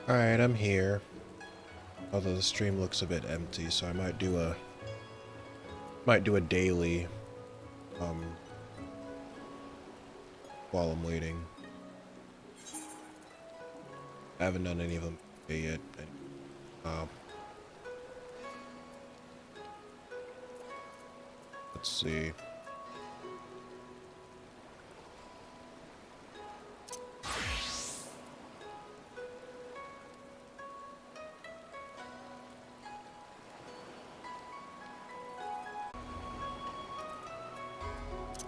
Alright, I'm here. Although the stream looks a bit empty, so I might do a daily while I'm waiting. I haven't done any of them yet. Let's see.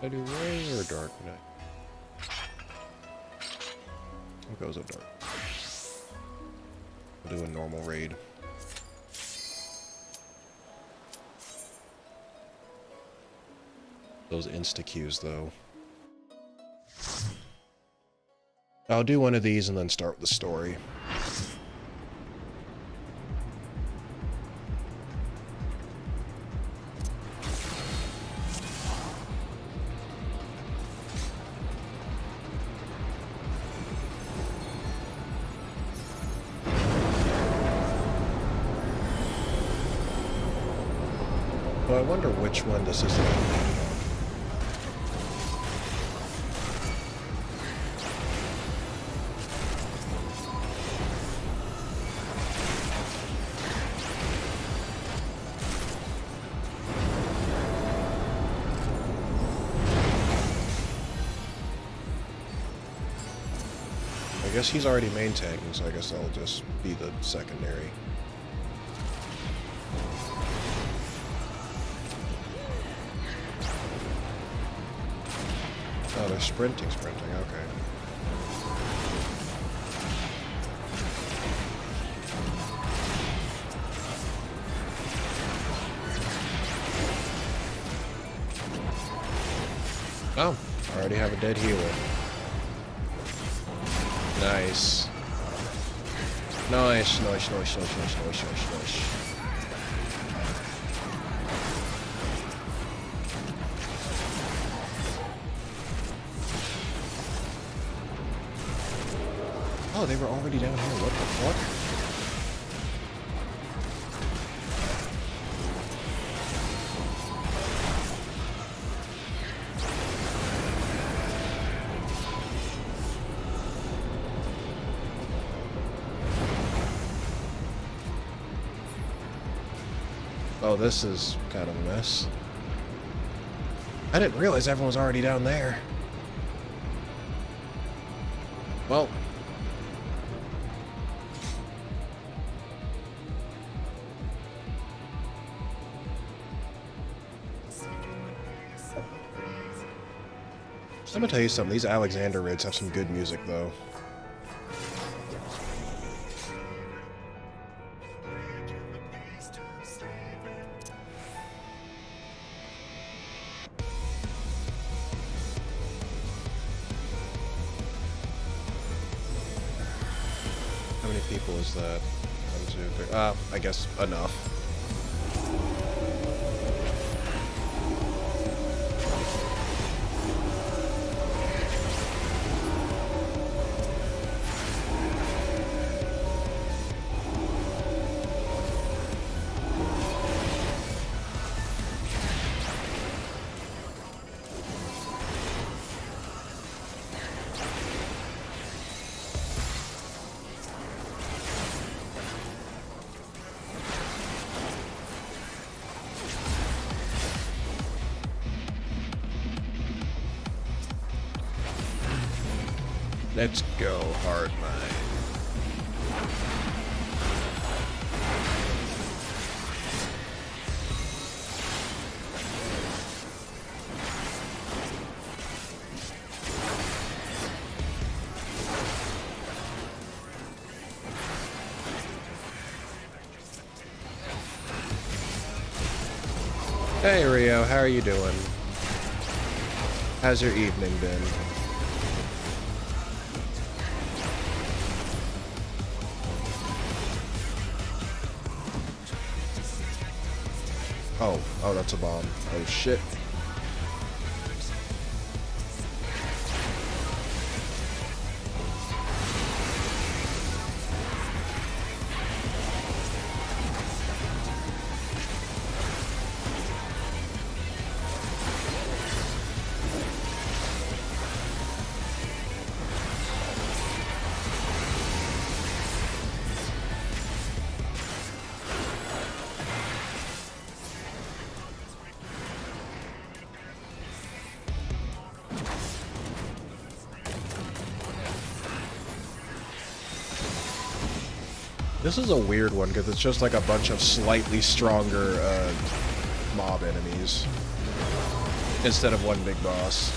I do rain or dark night? It goes up dark. I'll do a normal raid. Those insta-queues, though. I'll do one of these and then start with the story. Well, I wonder which one this is. I guess he's already main tanking, so I guess I'll just be the secondary. Oh, they're sprinting, okay. Oh, I already have a dead healer. Nice. Nice. Oh, they were already down here. What the fuck? Oh, this is kind of a mess. I didn't realize everyone was already down there. Well. I'm gonna tell you something, these Alexander raids have some good music, though. How many people is that? 1, 2, 3. I guess enough. Let's go, hard mine. Hey Rio, how are you doing? How's your evening been? Oh, that's a bomb. Oh shit. This is a weird one because it's just like a bunch of slightly stronger mob enemies instead of one big boss.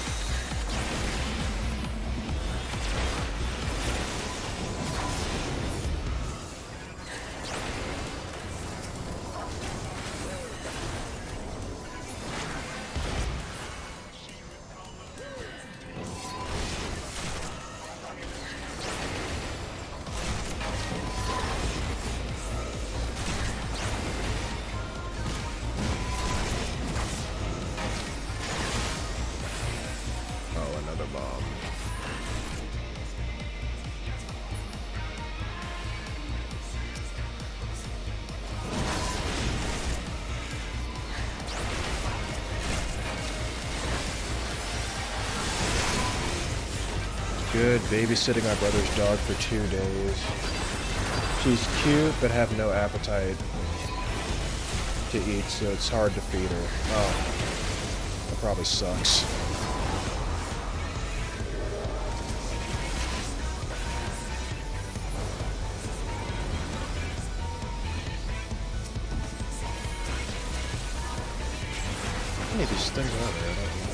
Good, babysitting my brother's dog for 2 days. She's cute, but have no appetite to eat, so it's hard to feed her. Oh, that probably sucks. How many of these things are there? I don't know.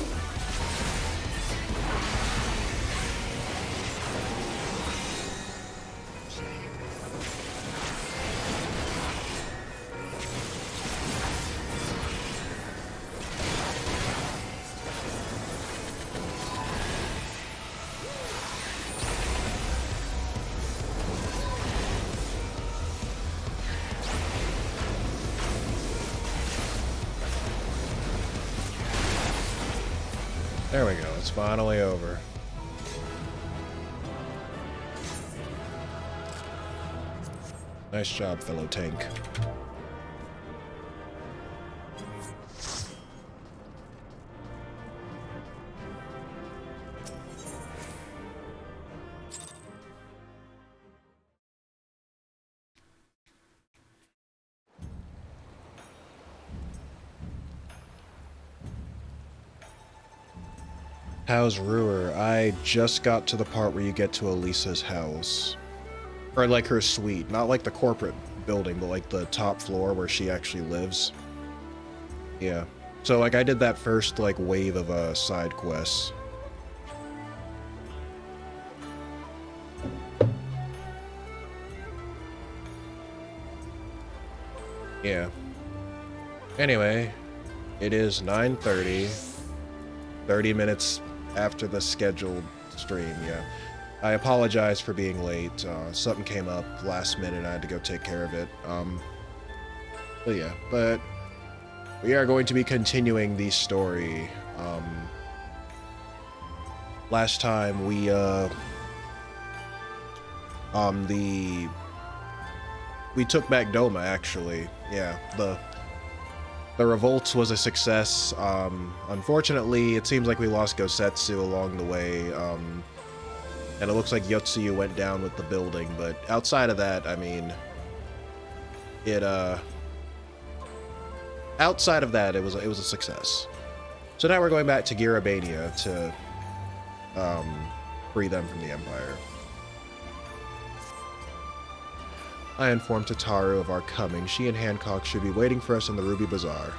There we go, it's finally over. Nice job, fellow tank. How's Ruhr? I just got to the part where you get to Elisa's house. Or like her suite, not like the corporate building, but like the top floor where she actually lives. Yeah. So like I did that first like wave of side quests. Yeah. Anyway, it is 9:30. 30 minutes after the scheduled stream, yeah. I apologize for being late. Something came up last minute and I had to go take care of it. But yeah, but we are going to be continuing the story. Last time we, we took back Doma, actually. Yeah, the revolt was a success. Unfortunately, it seems like we lost Gosetsu along the way, and it looks like Yotsuyu went down with the building, but outside of that, I mean, outside of that, it was a success. So now we're going back to Garabania to, free them from the Empire. I informed Tataru of our coming. She and Hancock should be waiting for us in the Ruby Bazaar.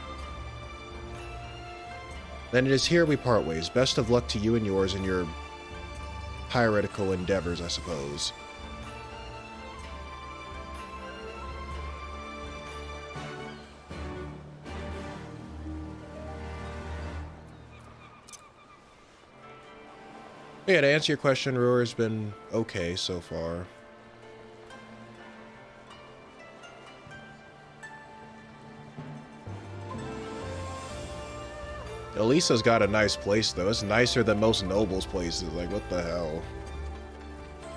Then it is here we part ways. Best of luck to you and yours in your piratical endeavors, I suppose. Yeah, to answer your question, Ruhr's been okay so far. Elisa's got a nice place, though. It's nicer than most nobles' places. Like, what the hell?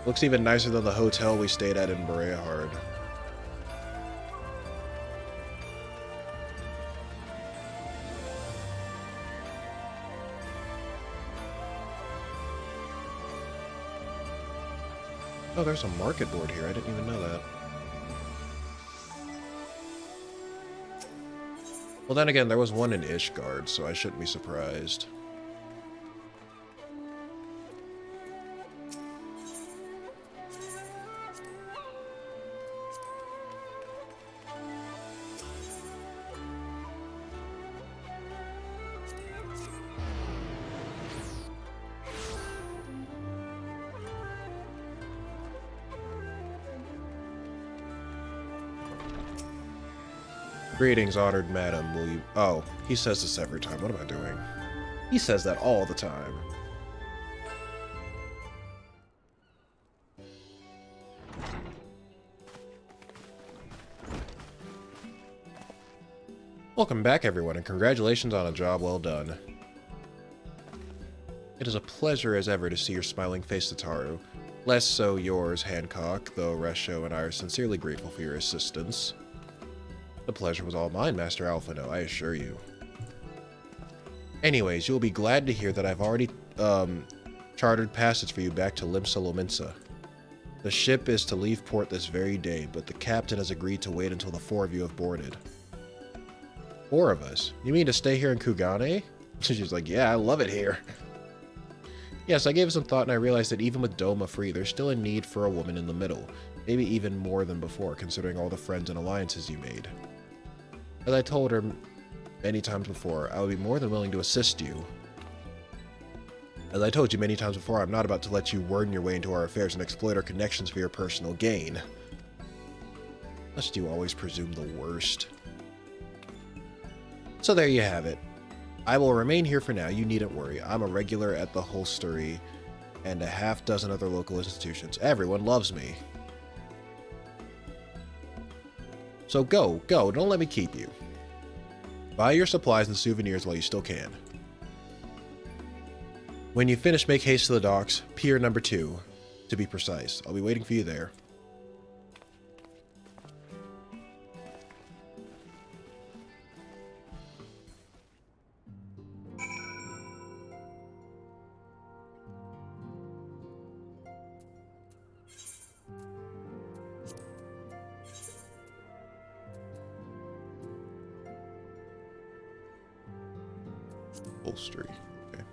Looks even nicer than the hotel we stayed at in Berehard. Oh, there's a market board here. I didn't even know that. Well, then again, there was one in Ishgard, so I shouldn't be surprised. Greetings, honored madam. Will you... Oh, he says this every time. What am I doing? He says that all the time. Welcome back, everyone, and congratulations on a job well done. It is a pleasure as ever to see your smiling face, Tataru. Less so yours, Hancock, though Resho and I are sincerely grateful for your assistance. The pleasure was all mine, Master Alphino, I assure you. Anyways, you'll be glad to hear that I've already chartered passage for you back to Limsa Lominsa. The ship is to leave port this very day, but the captain has agreed to wait until the 4 of you have boarded. 4 of us? You mean to stay here in Kugane? She's like, yeah, I love it here. Yes, I gave it some thought and I realized that even with Doma free, there's still a need for a woman in the middle. Maybe even more than before, considering all the friends and alliances you made. As I told her many times before, I would be more than willing to assist you. As I told you many times before, I'm not about to let you worm your way into our affairs and exploit our connections for your personal gain. Must you always presume the worst? So there you have it. I will remain here for now, you needn't worry. I'm a regular at the Holstery and a half-dozen other local institutions. Everyone loves me. So go, don't let me keep you. Buy your supplies and souvenirs while you still can. When you finish, make haste to the docks, pier number 2, to be precise. I'll be waiting for you there. Holstery. Okay.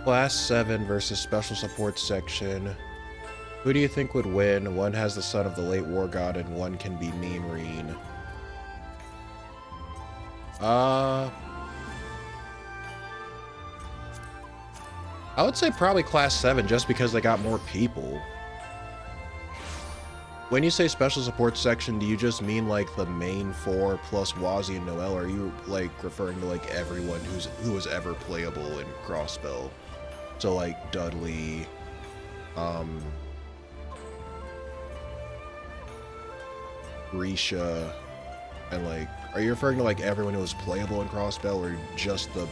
Class 7 versus Special Support Section. Who do you think would win? One has the son of the late war god and one can be Mean Reen. I would say probably Class 7 just because they got more people. When you say Special Support Section, do you just mean like the main 4 plus Wazi and Noel? Or are you like referring to like everyone who was ever playable in Crossbell? So like Dudley, Risha, and like, are you referring to like everyone who was playable in Crossbell, or just the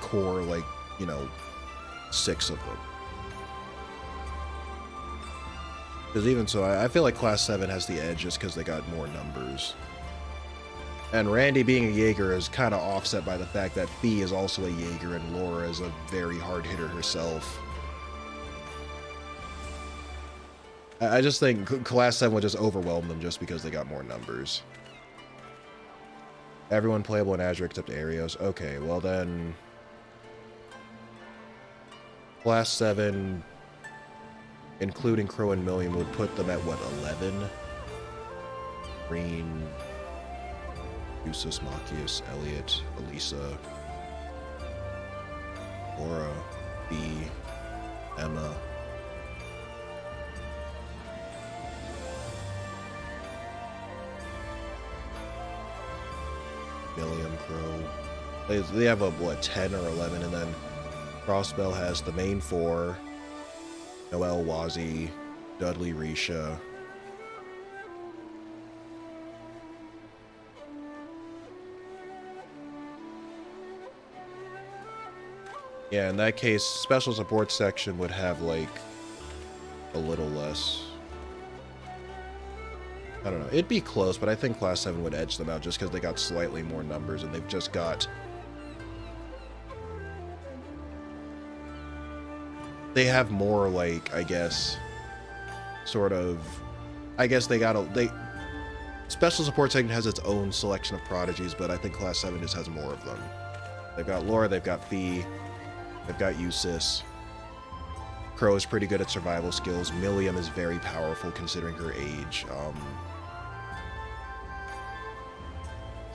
core, like, you know, 6 of them? Because even so, I feel like Class 7 has the edge just because they got more numbers. And Randy being a Jaeger is kind of offset by the fact that Fee is also a Jaeger and Laura is a very hard hitter herself. I just think Class 7 would just overwhelm them just because they got more numbers. Everyone playable in Azure except Arios. Okay, well then... Class 7, including Crow and Million, would put them at, what, 11? Green... Usus, Machius, Elliot, Elisa, Laura, B, Emma. Milliam, Crow. They have a, what, 10 or 11, and then Crossbell has the main 4, Noel, Wazi, Dudley, Risha. Yeah, in that case, Special Support Section would have, like, a little less. I don't know. It'd be close, but I think Class 7 would edge them out just because they got slightly more numbers and they've just got... They have more, like, I guess, sort of... I guess they got a... Special Support Segment has its own selection of prodigies, but I think Class 7 just has more of them. They've got Laura, they've got Fee, they've got Eusis. Crow is pretty good at survival skills. Milliam is very powerful considering her age.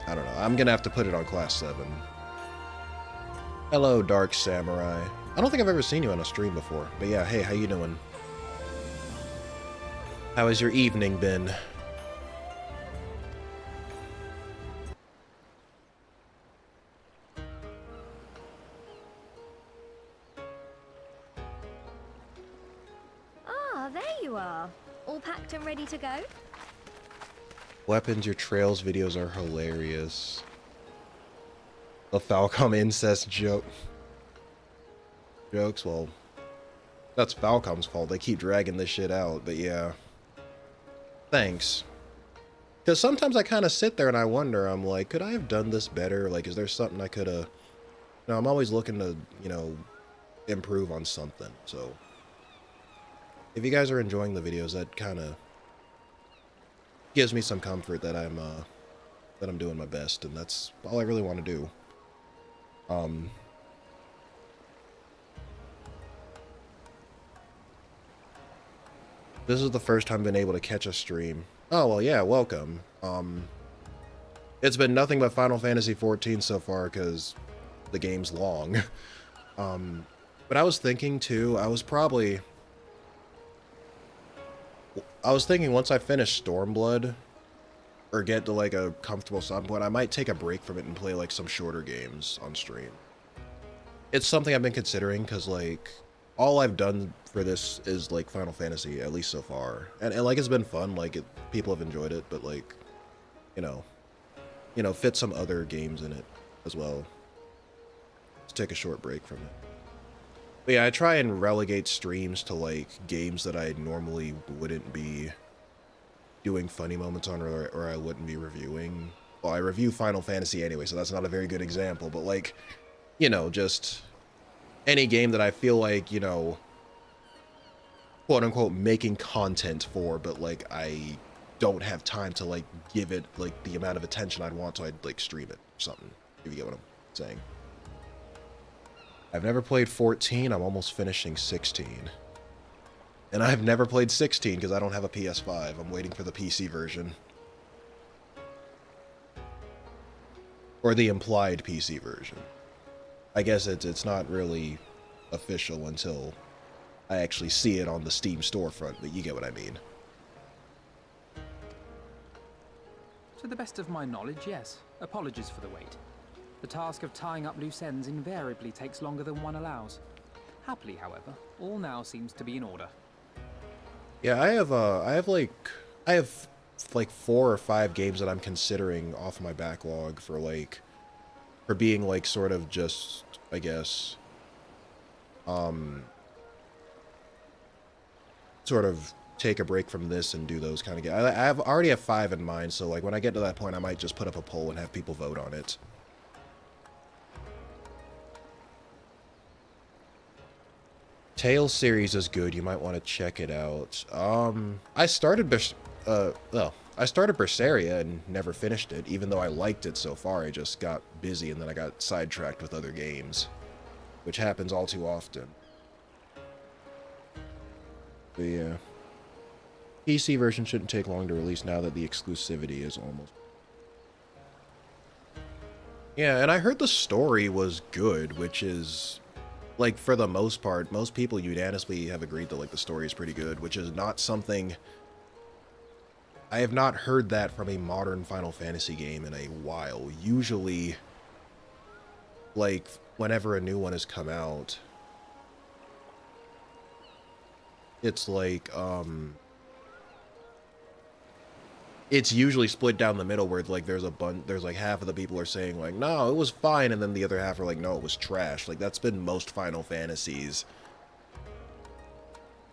I don't know. I'm gonna have to put it on Class 7. Hello, Dark Samurai. I don't think I've ever seen you on a stream before. But yeah, hey, how you doing? How has your evening been? Ah, there you are. All packed and ready to go? Weapons, your trails videos are hilarious. The Falcom incest joke. Jokes, well, that's Falcom's fault. They keep dragging this shit out, but yeah. Thanks. Because sometimes I kind of sit there and I wonder, I'm like, could I have done this better? Like, is there something I could have... No, I'm always looking to, you know, improve on something, so... If you guys are enjoying the videos, that kind of gives me some comfort that I'm doing my best, and that's all I really want to do. This is the first time I've been able to catch a stream. Oh, well, yeah, welcome. It's been nothing but Final Fantasy XIV so far, because the game's long. But I was thinking, too, I was thinking once I finish Stormblood, or get to, like, a comfortable stop point, I might take a break from it and play, like, some shorter games on stream. It's something I've been considering, because, like, all I've done for this is, like, Final Fantasy, at least so far. And like, it's been fun, like, people have enjoyed it, but, like, you know, fit some other games in it as well. Let's take a short break from it. But yeah, I try and relegate streams to, like, games that I normally wouldn't be doing funny moments on, or I wouldn't be reviewing. Well, I review Final Fantasy anyway, so that's not a very good example, but, like, you know, just any game that I feel like, you know, quote-unquote making content for, but, like, I don't have time to, like, give it, like, the amount of attention I'd want, so I'd, like, stream it or something, if you get what I'm saying. I've never played 14, I'm almost finishing 16. And I've never played 16 because I don't have a PS5. I'm waiting for the PC version. Or the implied PC version. I guess it's not really official until I actually see it on the Steam storefront, but you get what I mean. To the best of my knowledge, yes. Apologies for the wait. The task of tying up loose ends invariably takes longer than one allows. Happily, however, all now seems to be in order. Yeah, I have like 4 or 5 games that I'm considering off my backlog for being like sort of just, I guess, sort of take a break from this and do those kind of games. I already have 5 in mind, so like when I get to that point, I might just put up a poll and have people vote on it. Tales series is good. You might want to check it out. I started Berseria and never finished it, even though I liked it so far. I just got busy and then I got sidetracked with other games, which happens all too often. But yeah, PC version shouldn't take long to release now that the exclusivity is almost. Yeah, and I heard the story was good, which is, like, for the most part, most people unanimously have agreed that, like, the story is pretty good, which is not something... I have not heard that from a modern Final Fantasy game in a while. Usually, like, whenever a new one has come out, it's like, it's usually split down the middle where, like, there's like half of the people are saying, like, no, it was fine, and then the other half are like, no, it was trash. Like, that's been most Final Fantasies.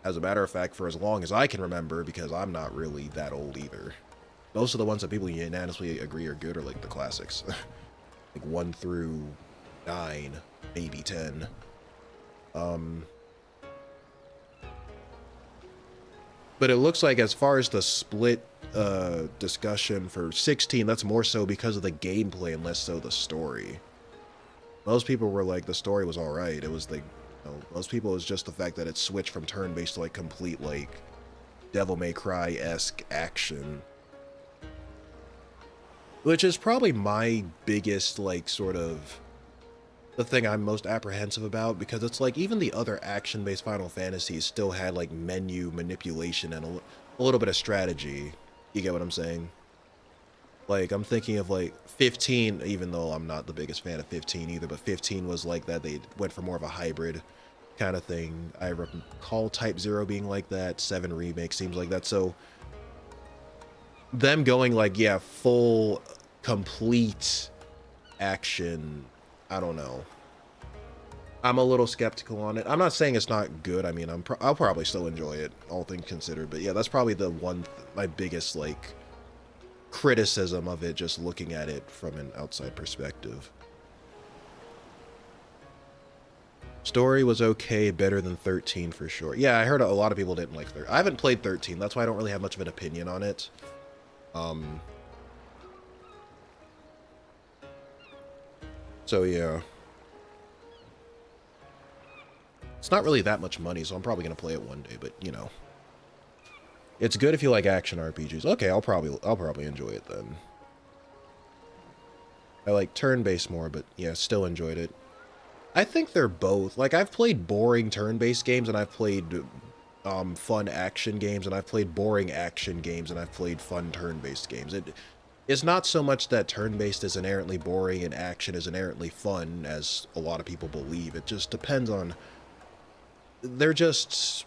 As a matter of fact, for as long as I can remember, because I'm not really that old either. most of the ones that people unanimously agree are good are like the classics. Like 1 through 9, maybe 10. But it looks like as far as the split discussion for 16, that's more so because of the gameplay and less so the story. Most people were like, the story was alright. It was like, you know, most people, it was just the fact that it switched from turn-based to like complete like Devil May Cry-esque action. Which is probably my biggest like sort of the thing I'm most apprehensive about, because it's like even the other action-based Final Fantasies still had like menu manipulation and a little bit of strategy. You get what I'm saying? Like, I'm thinking of like 15, even though I'm not the biggest fan of 15 either, but 15 was like that. They went for more of a hybrid kind of thing. I recall Type 0 being like that. 7 Remake seems like that. So them going like, yeah, full, complete action, I don't know. I'm a little skeptical on it. I'm not saying it's not good. I mean, I'll probably still enjoy it, all things considered. But yeah, that's probably the one, my biggest like criticism of it, just looking at it from an outside perspective. Story was okay, better than 13 for sure. Yeah, I heard a lot of people didn't like 13. I haven't played 13, that's why I don't really have much of an opinion on it. So yeah. It's not really that much money, so I'm probably gonna play it one day, but you know. It's good if you like action RPGs. Okay, I'll probably enjoy it then. I like turn-based more, but yeah, still enjoyed it. I think they're both. Like, I've played boring turn-based games, and I've played fun action games, and I've played boring action games, and I've played fun turn-based games. It's not so much that turn-based is inherently boring and action is inherently fun, as a lot of people believe. It just depends on... They're just...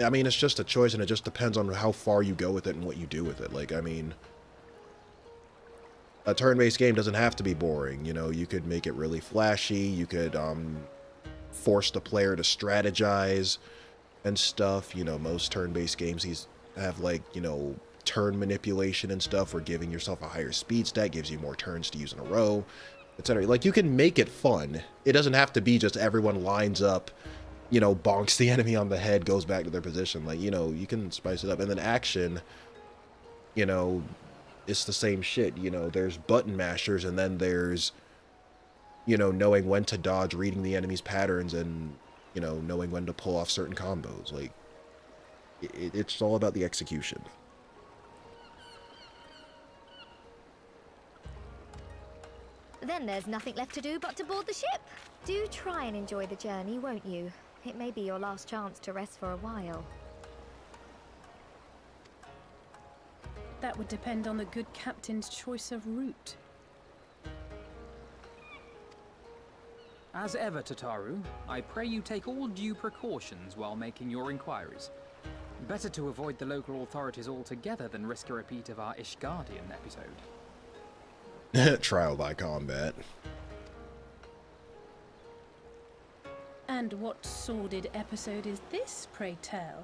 I mean, it's just a choice, and it just depends on how far you go with it and what you do with it. Like, I mean, a turn-based game doesn't have to be boring. You know, you could make it really flashy. You could force the player to strategize and stuff. You know, most turn-based games have, like, you know, turn manipulation and stuff, or giving yourself a higher speed stat gives you more turns to use in a row, etc. Like, you can make it fun. It doesn't have to be just everyone lines up, you know, bonks the enemy on the head, goes back to their position. Like, you know, you can spice it up. And then action, you know, it's the same shit. You know, there's button mashers, and then there's, you know, knowing when to dodge, reading the enemy's patterns, and, you know, knowing when to pull off certain combos. Like, it's all about the execution. Then there's nothing left to do but to board the ship. Do try and enjoy the journey, won't you? It may be your last chance to rest for a while. That would depend on the good captain's choice of route. As ever, Tataru, I pray you take all due precautions while making your inquiries. Better to avoid the local authorities altogether than risk a repeat of our Ishgardian episode. Trial by combat. And what sordid episode is this, pray tell?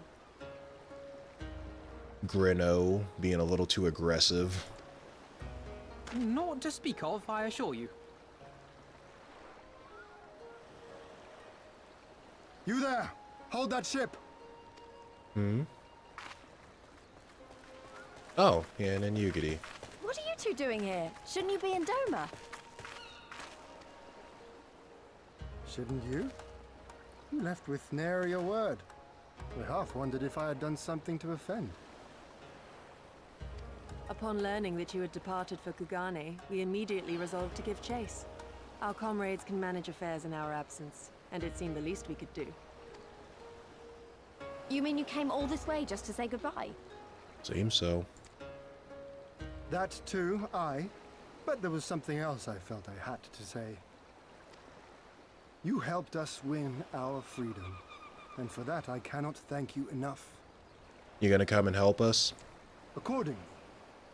Grino being a little too aggressive. Not to speak of, I assure you. You there! Hold that ship! Hmm? Oh, yeah, and then Yugity. What are you two doing here? Shouldn't you be in Doma? Shouldn't you? You left with nary a word. We half wondered if I had done something to offend. Upon learning that you had departed for Kugane, we immediately resolved to give chase. Our comrades can manage affairs in our absence, and it seemed the least we could do. You mean you came all this way just to say goodbye? Seems so. That too, aye. But there was something else I felt I had to say. You helped us win our freedom, and for that I cannot thank you enough. You gonna come and help us? Accordingly,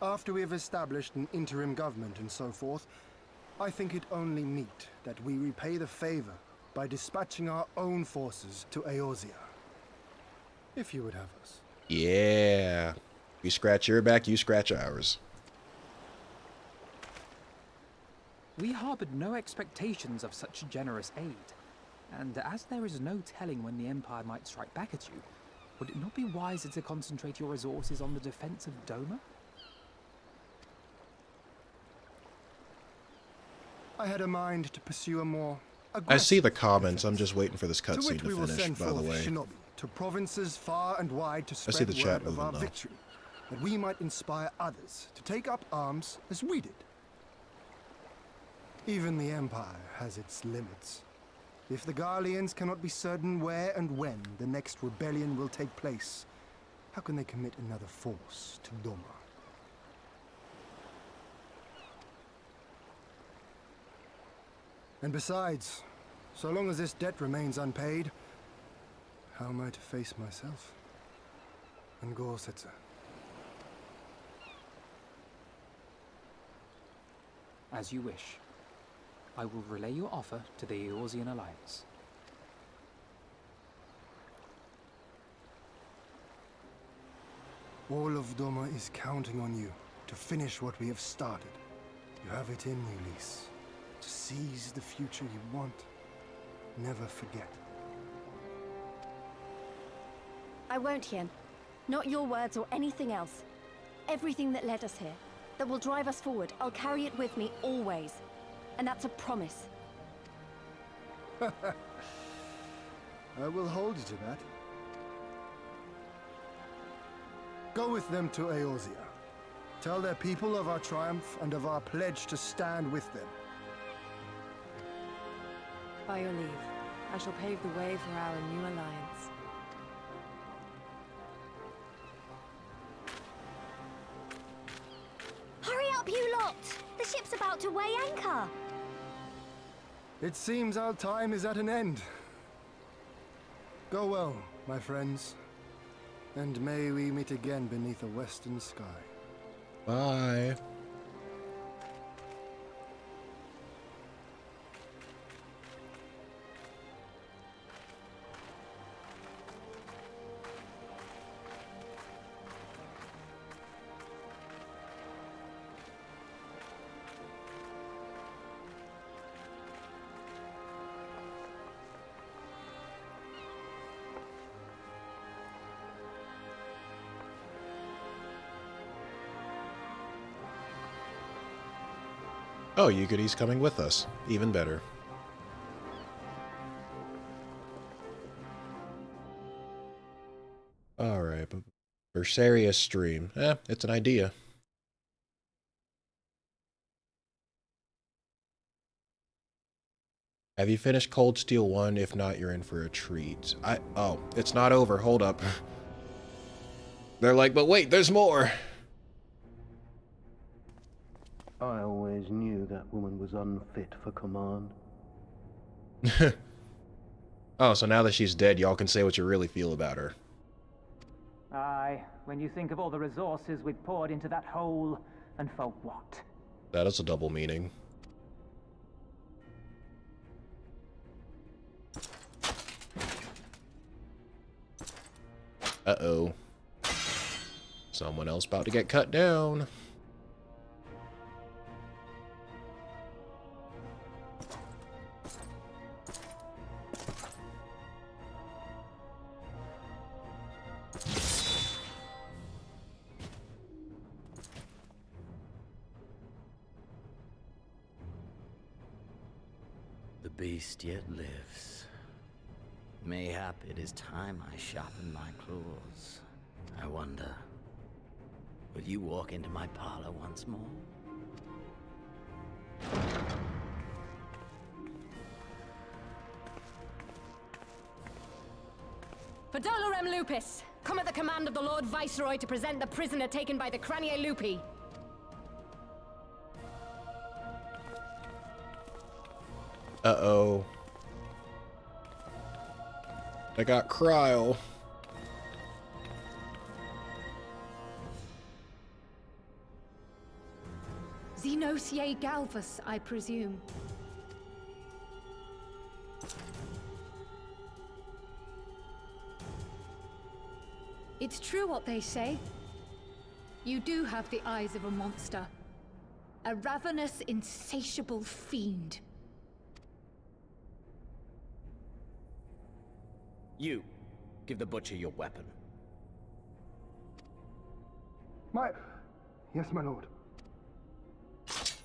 after we have established an interim government and so forth, I think it only meet that we repay the favor by dispatching our own forces to Eorzea. If you would have us. Yeah. We scratch your back, you scratch ours. We harbored no expectations of such generous aid, and as there is no telling when the Empire might strike back at you, would it not be wiser to concentrate your resources on the defense of Doma? I had a mind to pursue a more I see the aggressive comments. I'm defense, just waiting for this to cutscene which to we will finish, send by the forth way. shinobi to provinces far and wide to see spread the chat word of moving our now. victory, that we might inspire others to take up arms as we did. Even the Empire has its limits. If the Garleans cannot be certain where and when the next rebellion will take place, how can they commit another force to Doma? And besides, so long as this debt remains unpaid, how am I to face myself and Gorsetzer? As you wish. I will relay your offer to the Eorzean Alliance. All of Doma is counting on you to finish what we have started. You have it in you, Lys. To seize the future you want. Never forget. I won't, Hien. Not your words or anything else. Everything that led us here, that will drive us forward, I'll carry it with me always. And that's a promise. I will hold you to that. Go with them to Eorzea. Tell their people of our triumph and of our pledge to stand with them. By your leave, I shall pave the way for our new alliance. Hurry up, you lot! The ship's about to weigh anchor. It seems our time is at an end. Go well, my friends. And may we meet again beneath a western sky. Bye. Oh, Yugi's coming with us. Even better. Alright, but Berseria stream. It's an idea. Have you finished Cold Steel 1? If not, you're in for a treat. Oh, it's not over. Hold up. They're like, but wait, there's more! I always knew that woman was unfit for command. Oh, so now that she's dead, y'all can say what you really feel about her. Aye, when you think of all the resources we've poured into that hole, and for what? That is a double meaning. Uh-oh. Someone else about to get cut down. The beast yet lives. Mayhap it is time I sharpen my claws. I wonder, will you walk into my parlor once more? For Dolorem Lupus, come at the command of the Lord Viceroy to present the prisoner taken by the Cranie Lupi. Uh-oh. I got Cryle. Xenosier Galvus, I presume. It's true what they say. You do have the eyes of a monster. A ravenous, insatiable fiend. You, give the butcher your weapon. Yes, my lord. Is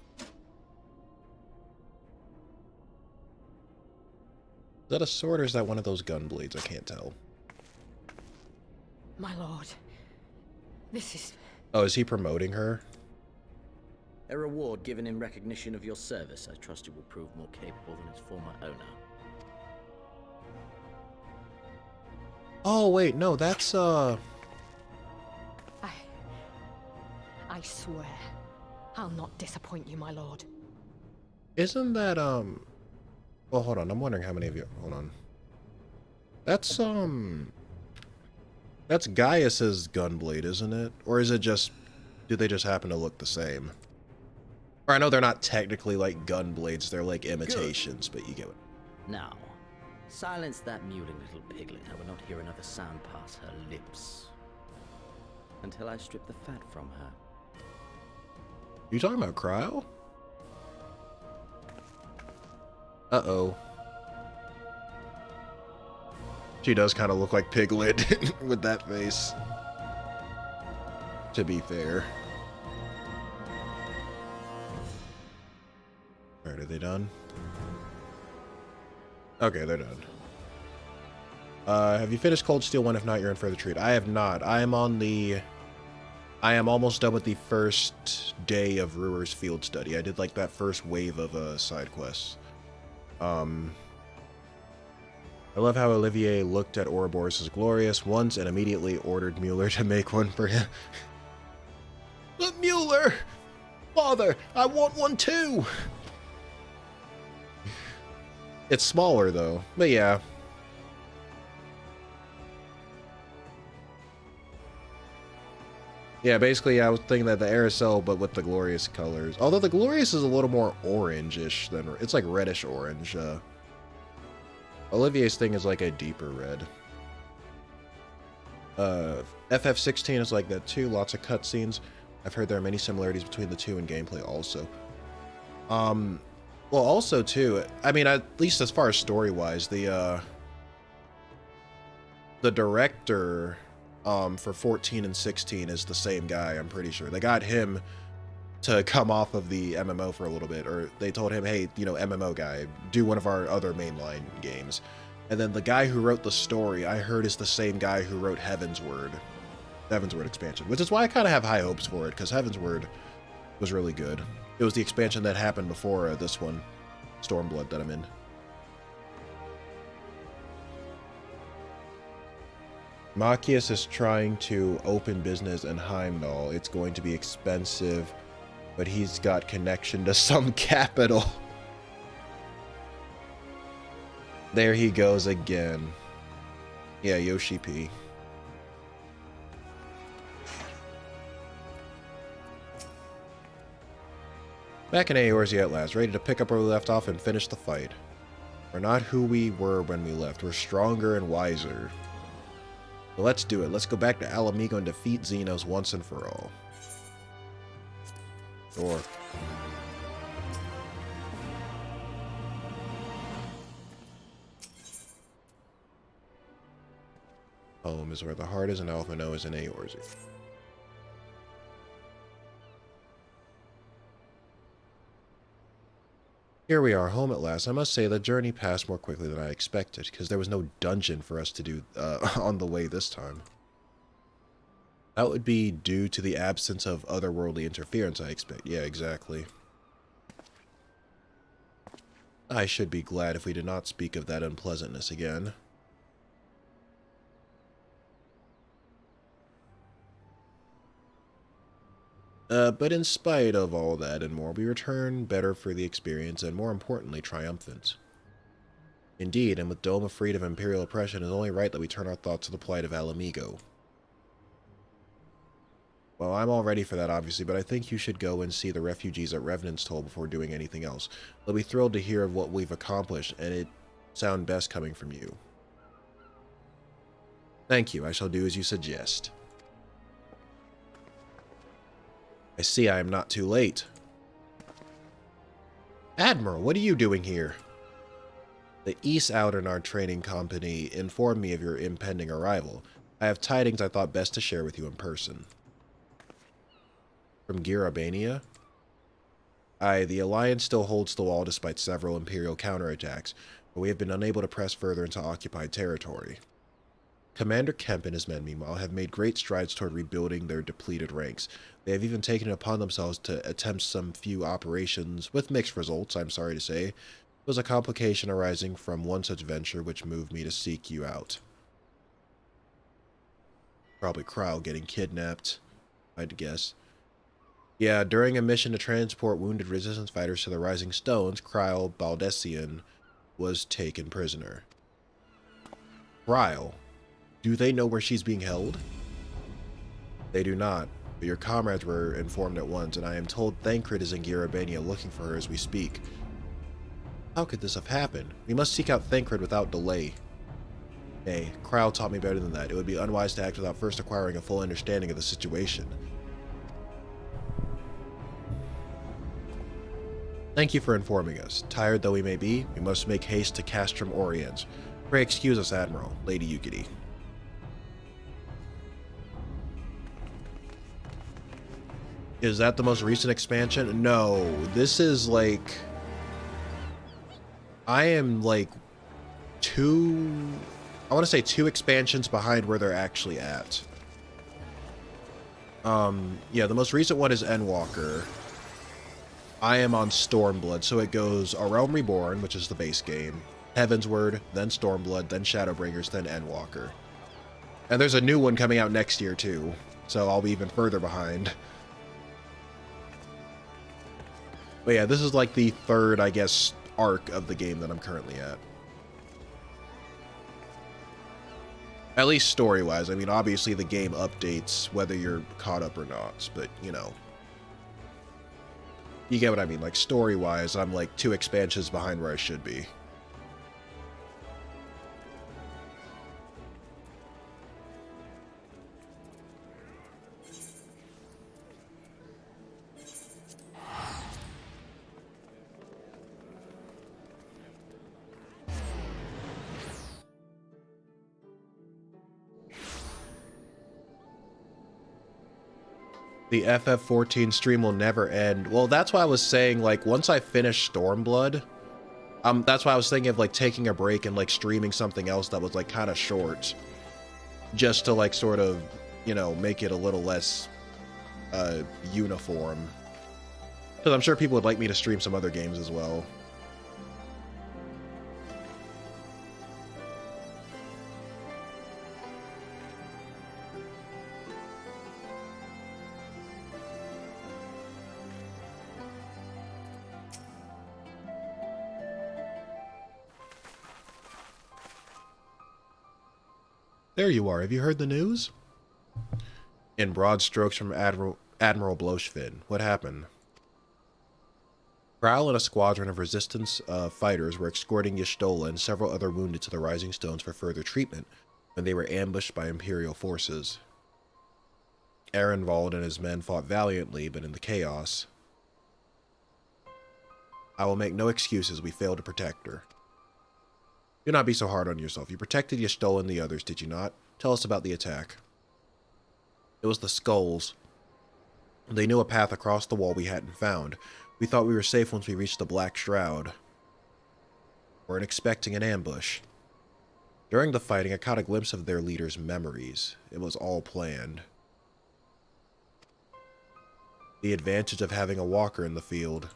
that a sword or is that one of those gun blades? I can't tell. My lord, this is... Oh, is he promoting her? A reward given in recognition of your service. I trust you will prove more capable than its former owner. Oh, wait, no, that's, I swear, I'll not disappoint you, my lord. Isn't that, well, hold on, I'm wondering how many of you, hold on. That's Gaius's gunblade, isn't it? Or is it just, do they just happen to look the same? Or I know they're not technically like gunblades, they're like imitations, but you get it. Now, silence that mewling little piglet. I will not hear another sound pass her lips. Until I strip the fat from her. You talking about Cryo? Uh-oh. She does kind of look like Piglet with that face. To be fair. Alright, are they done? Okay, they're done. Have you finished Cold Steel 1? If not, you're in for the treat. I have not. I am almost done with the first day of Ruhr's field study. I did like that first wave of side quests. I love how Olivier looked at Ouroboros as glorious once and immediately ordered Mueller to make one for him. But Mueller! Father, I want one too! It's smaller though, but yeah. Yeah, basically I was thinking that the Aerosol, but with the Glorious colors. Although the Glorious is a little more orange-ish than, it's like reddish orange. Olivier's thing is like a deeper red. FF16 is like that too, lots of cutscenes. I've heard there are many similarities between the two in gameplay also. Well, also too, I mean, at least as far as story-wise, the director for 14 and 16 is the same guy, I'm pretty sure. They got him to come off of the MMO for a little bit, or they told him, hey, you know, MMO guy, do one of our other mainline games. And then the guy who wrote the story, I heard, is the same guy who wrote Heavensward expansion, which is why I kind of have high hopes for it, because Heavensward was really good. It was the expansion that happened before this one, Stormblood, that I'm in. Machias is trying to open business in Heimdall. It's going to be expensive, but he's got connection to some capital. There he goes again. Yeah, Yoshi P. Back in Eorzea at last, ready to pick up where we left off and finish the fight. We're not who we were when we left. We're stronger and wiser. So let's do it. Let's go back to Alamigo and defeat Xenos once and for all. Sure. Home is where the heart is, and Alpha No is in Eorzea. Here we are, home at last. I must say the journey passed more quickly than I expected, because there was no dungeon for us to do on the way this time. That would be due to the absence of otherworldly interference, I expect. Yeah, exactly. I should be glad if we did not speak of that unpleasantness again. But in spite of all that and more, we return better for the experience and, more importantly, triumphant. Indeed, and with Dome freed of Imperial oppression, it is only right that we turn our thoughts to the plight of Alamigo. Well, I'm all ready for that, obviously, but I think you should go and see the refugees at Revenant's Toll before doing anything else. They'll be thrilled to hear of what we've accomplished, and it sounds best coming from you. Thank you. I shall do as you suggest. I see I am not too late. Admiral, what are you doing here? The East Outernar Training Company informed me of your impending arrival. I have tidings I thought best to share with you in person. From Girabania? Aye, the Alliance still holds the wall despite several Imperial counterattacks, but we have been unable to press further into occupied territory. Commander Kemp and his men, meanwhile, have made great strides toward rebuilding their depleted ranks. They have even taken it upon themselves to attempt some few operations, with mixed results, I'm sorry to say. It was a complication arising from one such venture which moved me to seek you out. Probably Krau getting kidnapped, I'd guess. Yeah, during a mission to transport wounded resistance fighters to the Rising Stones, Krau Baldessian was taken prisoner. Krau? Do they know where she's being held? They do not, but your comrades were informed at once, and I am told Thancred is in Girabania looking for her as we speak. How could this have happened? We must seek out Thancred without delay. Nay, Krau taught me better than that. It would be unwise to act without first acquiring a full understanding of the situation. Thank you for informing us. Tired though we may be, we must make haste to Castrum Oriens. Pray excuse us, Admiral, Lady Yukity. Is that the most recent expansion? No, this is like... I am like I want to say two expansions behind where they're actually at. Yeah, the most recent one is Endwalker. I am on Stormblood, so it goes A Realm Reborn, which is the base game, Heavensward, then Stormblood, then Shadowbringers, then Endwalker. And there's a new one coming out next year too, so I'll be even further behind. But yeah, this is like the third, I guess, arc of the game that I'm currently at. At least story-wise. I mean, obviously the game updates whether you're caught up or not, but, you know. You get what I mean, like story-wise, I'm like 2 expansions behind where I should be. The FF14 stream will never end. Well, that's why I was saying, like, once I finish Stormblood, that's why I was thinking of, like, taking a break and, like, streaming something else that was, like, kind of short. Just to, like, sort of, you know, make it a little less, uniform. Because I'm sure people would like me to stream some other games as well. There you are. Have you heard the news? In broad strokes from Admiral Bloshvin. What happened? Prowl and a squadron of resistance fighters were escorting Y'shtola and several other wounded to the Rising Stones for further treatment when they were ambushed by Imperial forces. Ehrenwald and his men fought valiantly, but in the chaos. I will make no excuses. We failed to protect her. Do not be so hard on yourself. You protected Y'shtola and the others, did you not? Tell us about the attack. It was the Skulls. They knew a path across the wall we hadn't found. We thought we were safe once we reached the Black Shroud. Weren't expecting an ambush. During the fighting, I caught a glimpse of their leader's memories. It was all planned. The advantage of having a walker in the field.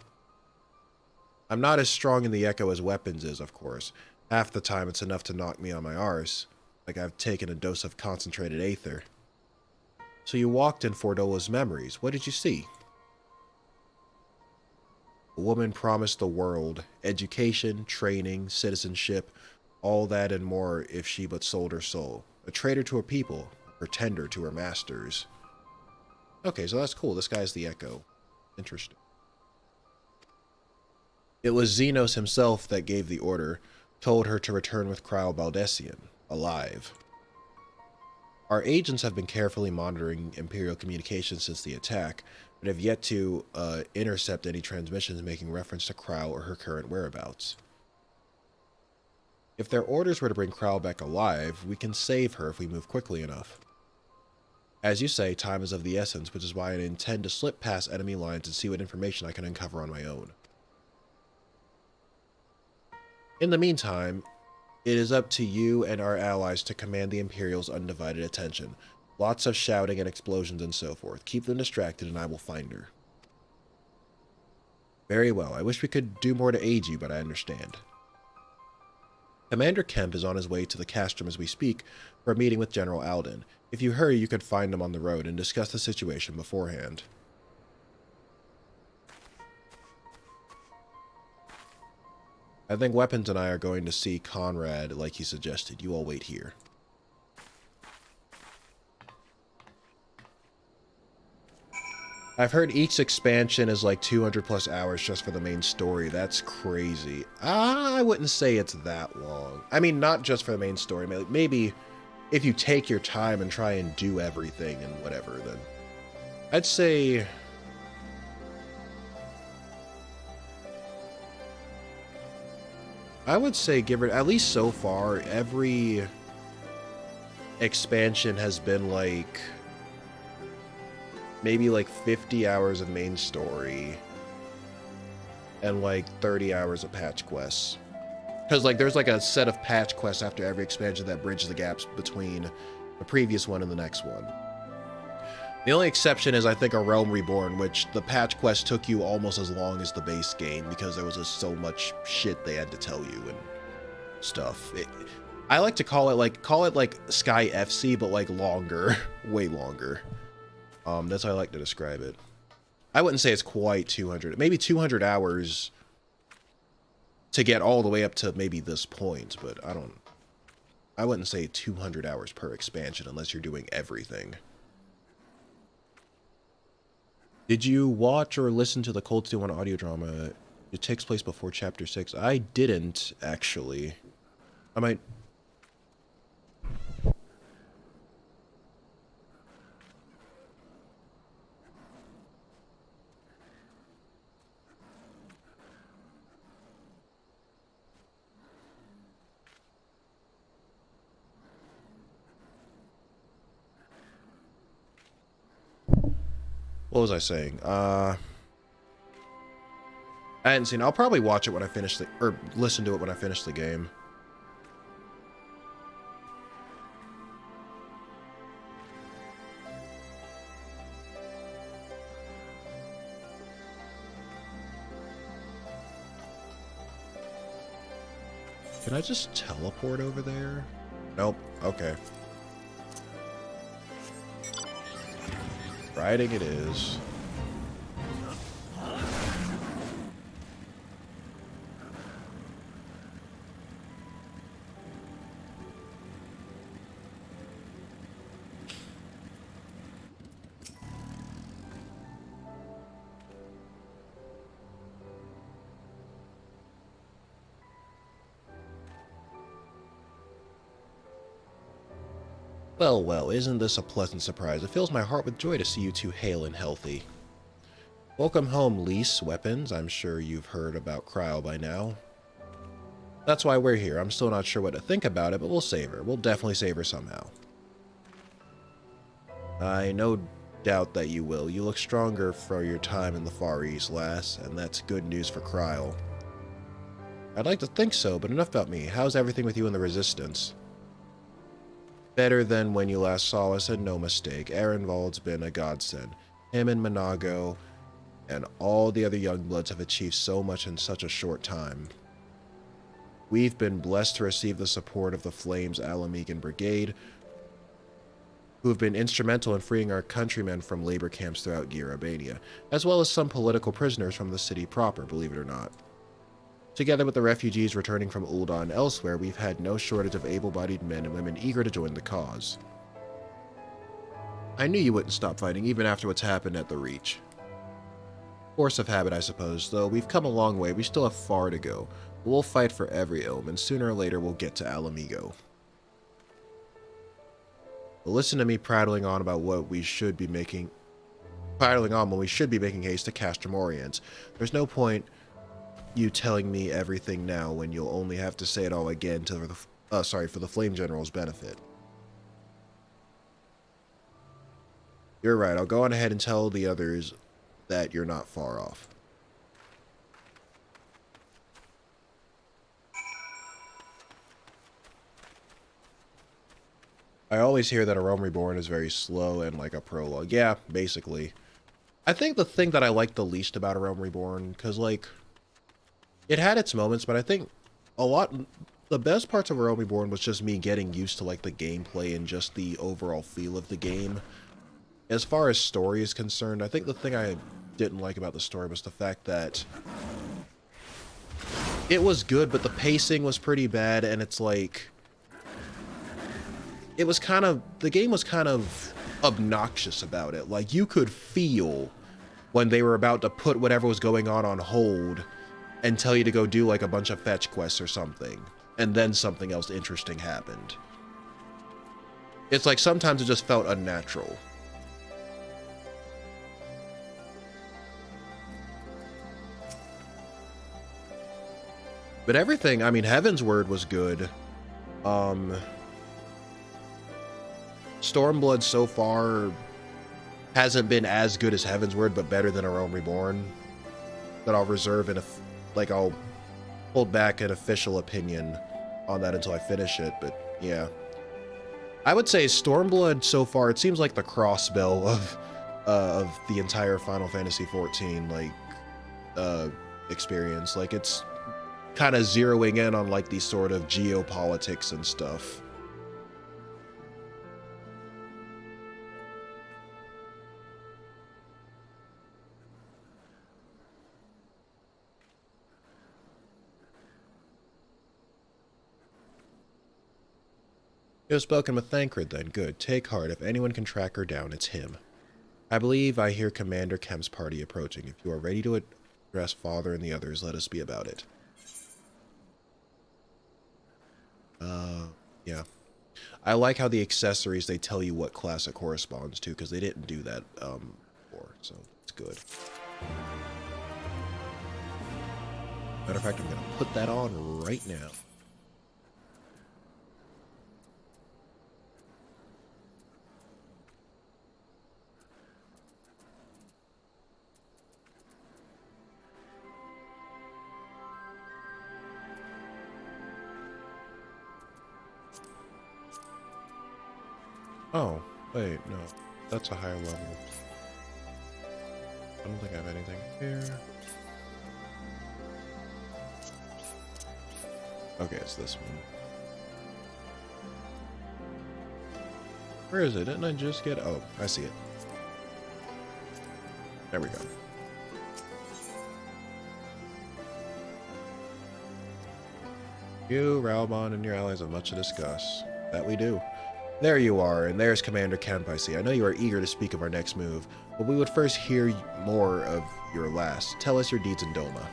I'm not as strong in the Echo as weapons is, of course. Half the time it's enough to knock me on my arse, like I've taken a dose of concentrated aether. So you walked in Fordola's memories. What did you see? A woman promised the world, education, training, citizenship, all that and more if she but sold her soul. A traitor to her people, a pretender to her masters. Okay, so that's cool. This guy's the Echo. Interesting. It was Xenos himself that gave the order. Told her to return with Krau Baldessian, alive. Our agents have been carefully monitoring Imperial communications since the attack, and have yet to intercept any transmissions making reference to Crow or her current whereabouts. If their orders were to bring Crow back alive, we can save her if we move quickly enough. As you say, time is of the essence, which is why I intend to slip past enemy lines and see what information I can uncover on my own. In the meantime, it is up to you and our allies to command the Imperial's undivided attention. Lots of shouting and explosions and so forth. Keep them distracted and I will find her. Very well. I wish we could do more to aid you, but I understand. Commander Kemp is on his way to the castrum as we speak for a meeting with General Alden. If you hurry, you could find him on the road and discuss the situation beforehand. I think Weapons and I are going to see Conrad like he suggested. You all wait here. I've heard each expansion is like 200 plus hours just for the main story. That's crazy. I wouldn't say it's that long. I mean, not just for the main story. Maybe if you take your time and try and do everything and whatever, then I'd say... I would say give it, at least so far, every expansion has been like, maybe like 50 hours of main story and like 30 hours of patch quests. Because like there's like a set of patch quests after every expansion that bridges the gaps between the previous one and the next one. The only exception is, I think, A Realm Reborn, which the patch quest took you almost as long as the base game because there was just so much shit they had to tell you and stuff. I like to call it like Sky FC, but like longer, way longer. That's how I like to describe it. I wouldn't say it's quite 200, maybe 200 hours to get all the way up to maybe this point, but I wouldn't say 200 hours per expansion unless you're doing everything. Did you watch or listen to the Cold Steel 1 audio drama? It takes place before Chapter 6. I didn't, actually. I might... What was I saying? I hadn't seen it. I'll probably watch it when I finish the... or listen to it when I finish the game. Can I just teleport over there? Nope. Okay. Riding it is. Well, well, isn't this a pleasant surprise? It fills my heart with joy to see you two hale and healthy. Welcome home, Lise Weapons. I'm sure you've heard about Cryo by now. That's why we're here. I'm still not sure what to think about it, but we'll save her. We'll definitely save her somehow. I no doubt that you will. You look stronger for your time in the Far East, lass, and that's good news for Cryo. I'd like to think so, but enough about me. How's everything with you and the Resistance? Better than when you last saw us, and no mistake. Ehrenwald's been a godsend. Him and Monago and all the other young bloods have achieved so much in such a short time. We've been blessed to receive the support of the Flames Alamegan Brigade, who have been instrumental in freeing our countrymen from labor camps throughout Albania, as well as some political prisoners from the city proper, believe it or not. Together with the refugees returning from Ul'dah and elsewhere, we've had no shortage of able-bodied men and women eager to join the cause. I knew you wouldn't stop fighting, even after what's happened at the Reach. Force of habit, I suppose, though we've come a long way. We still have far to go. But we'll fight for every ohm, and sooner or later we'll get to Alamigo. But listen to me prattling on about what we should be making... piling on when we should be making haste to Castrum Orient. There's no point you telling me everything now when you'll only have to say it all again for the Flame General's benefit. You're right, I'll go on ahead and tell the others that you're not far off. I always hear that A Realm Reborn is very slow and like a prologue. Yeah, basically. I think the thing that I like the least about A Realm Reborn, because like, it had its moments, but I think the best parts of A Realm Reborn was just me getting used to like the gameplay and just the overall feel of the game. As far as story is concerned, I think the thing I didn't like about the story was the fact that it was good, but the pacing was pretty bad, and it's like, the game was kind of obnoxious about it. Like, you could feel when they were about to put whatever was going on hold and tell you to go do like a bunch of fetch quests or something, and then something else interesting happened. It's like sometimes it just felt unnatural. But everything, I mean, Heaven's Word was good. Stormblood so far hasn't been as good as Heaven's Word, but better than A Realm Reborn. But I'll reserve I'll hold back an official opinion on that until I finish it, but yeah. I would say Stormblood so far, it seems like the crossbell of the entire Final Fantasy XIV, like, experience. Like, it's kind of zeroing in on like these sort of geopolitics and stuff. You have spoken with Thancred then. Good. Take heart. If anyone can track her down, it's him. I believe I hear Commander Kemp's party approaching. If you are ready to address Father and the others, let us be about it. Yeah. I like how the accessories, they tell you what class it corresponds to, because they didn't do that, before, so it's good. Matter of fact, I'm gonna put that on right now. Oh, wait, no. That's a higher level. I don't think I have anything here. Okay, it's this one. Where is it? Didn't I just get... Oh, I see it. There we go. You, Raubon, and your allies have much to discuss. That we do. There you are, and there's Commander Kemp, I see. I know you are eager to speak of our next move, but we would first hear more of your last. Tell us your deeds in Doma.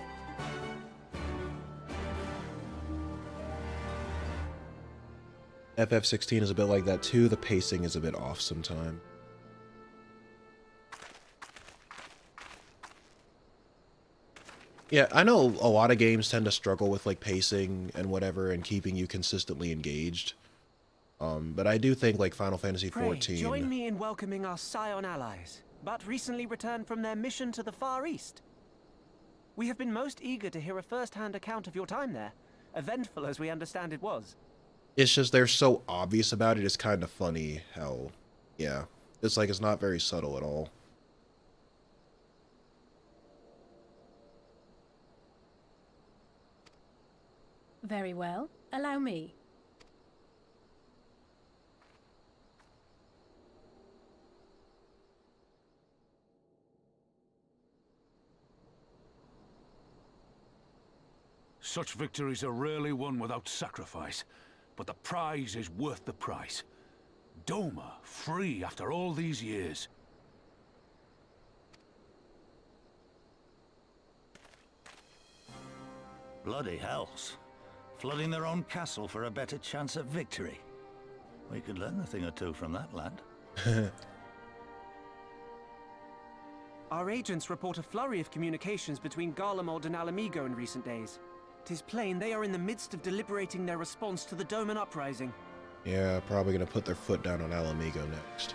FF16 is a bit like that too. The pacing is a bit off sometimes. Yeah, I know a lot of games tend to struggle with like pacing and whatever and keeping you consistently engaged. But I do think like Final Fantasy XIV... Pray, join me in welcoming our Scion allies, but recently returned from their mission to the Far East. We have been most eager to hear a first-hand account of your time there, eventful as we understand it was. It's just they're so obvious about it, it's kind of funny how, yeah, it's like it's not very subtle at all. Very well. Allow me. Such victories are rarely won without sacrifice, but the prize is worth the price. Doma, free after all these years. Bloody hells. Flooding their own castle for a better chance at victory. We could learn a thing or two from that lad. Our agents report a flurry of communications between Garlemald and Alamigo in recent days. 'Tis plain they are in the midst of deliberating their response to the Doman uprising. Yeah, probably gonna put their foot down on Alamigo next.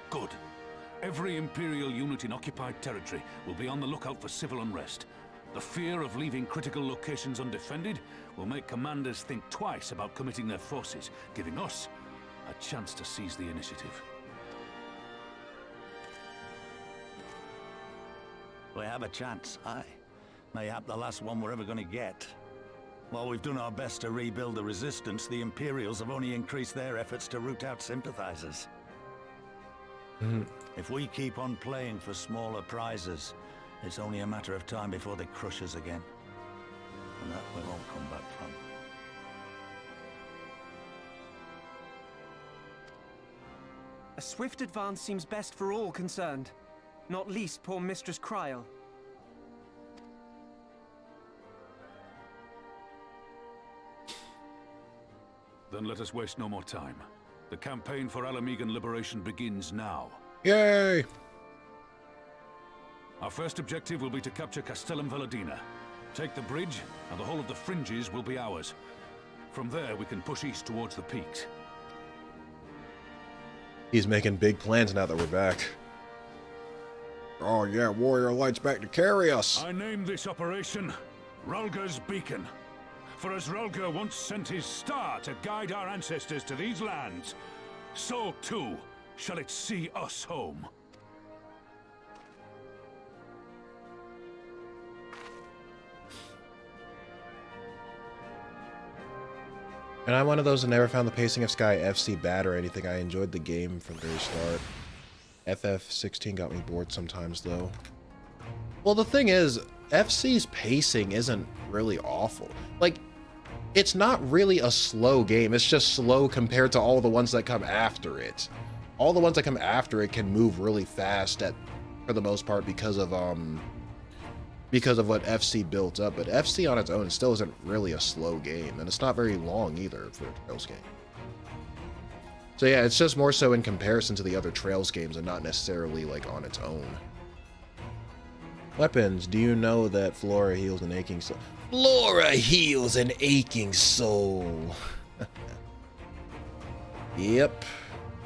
Good. Every Imperial unit in occupied territory will be on the lookout for civil unrest. The fear of leaving critical locations undefended will make commanders think twice about committing their forces, giving us a chance to seize the initiative. We have a chance, aye. Mayhap the last one we're ever going to get. While we've done our best to rebuild the resistance, the Imperials have only increased their efforts to root out sympathizers. If we keep on playing for smaller prizes, it's only a matter of time before they crush us again. And that we won't come back from. A swift advance seems best for all concerned, not least poor Mistress Kryl. Then let us waste no more time. The campaign for Alamigan liberation begins now. Yay! Our first objective will be to capture Castellum Veladina. Take the bridge, and the whole of the fringes will be ours. From there, we can push east towards the peaks. He's making big plans now that we're back. Oh yeah, Warrior Light's back to carry us! I named this operation Rulga's Beacon. For as Rulga once sent his star to guide our ancestors to these lands, so too shall it see us home. And I'm one of those that never found the pacing of Sky FC bad or anything. I enjoyed the game from the very start. FF16 got me bored sometimes, though. Well, the thing is, FC's pacing isn't really awful. Like, it's not really a slow game. It's just slow compared to all the ones that come after it. All the ones that come after it can move really fast for the most part because of what FC built up, but FC on its own still isn't really a slow game, and it's not very long either for a Trails game. So yeah, it's just more so in comparison to the other Trails games and not necessarily like on its own. Weapons, do you know that Flora heals an aching soul? Flora heals an aching soul! Yep.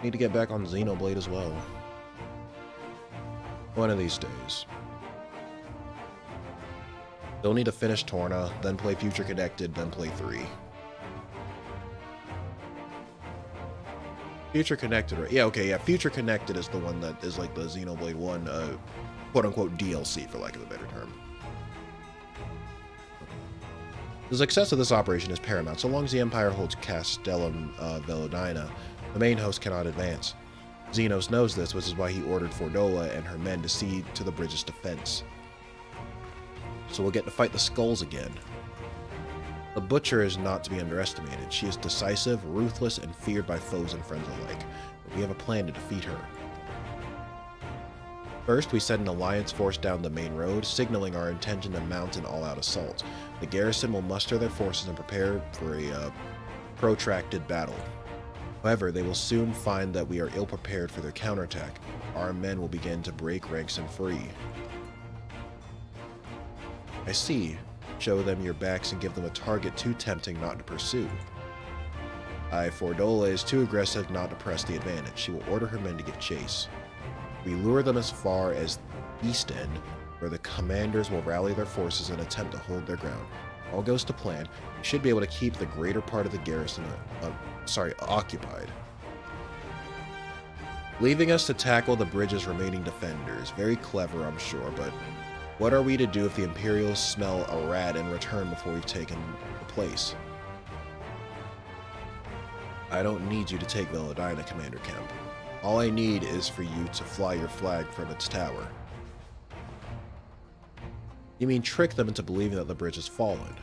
Need to get back on Xenoblade as well. One of these days. Still need to finish Torna, then play Future Connected, then play 3. Future Connected, right? Yeah, okay, yeah. Future Connected is the one that is like the Xenoblade 1, quote-unquote DLC, for lack of a better term. The success of this operation is paramount. So long as the Empire holds Castellum Veladina, the main host cannot advance. Xenos knows this, which is why he ordered Fordola and her men to see to the bridge's defense. So we'll get to fight the skulls again. The Butcher is not to be underestimated. She is decisive, ruthless, and feared by foes and friends alike. But we have a plan to defeat her. First, we send an alliance force down the main road, signaling our intention to mount an all-out assault. The garrison will muster their forces and prepare for a protracted battle. However, they will soon find that we are ill-prepared for their counterattack. Our men will begin to break ranks and flee. I see. Show them your backs and give them a target too tempting not to pursue. Fordola is too aggressive not to press the advantage. She will order her men to give chase. We lure them as far as East End, where the commanders will rally their forces and attempt to hold their ground. All goes to plan. We should be able to keep the greater part of the garrison occupied. Leaving us to tackle the bridge's remaining defenders. Very clever, I'm sure, but what are we to do if the Imperials smell a rat and return before we've taken the place? I don't need you to take Veladina, Commander Kemp. All I need is for you to fly your flag from its tower. You mean trick them into believing that the bridge has fallen?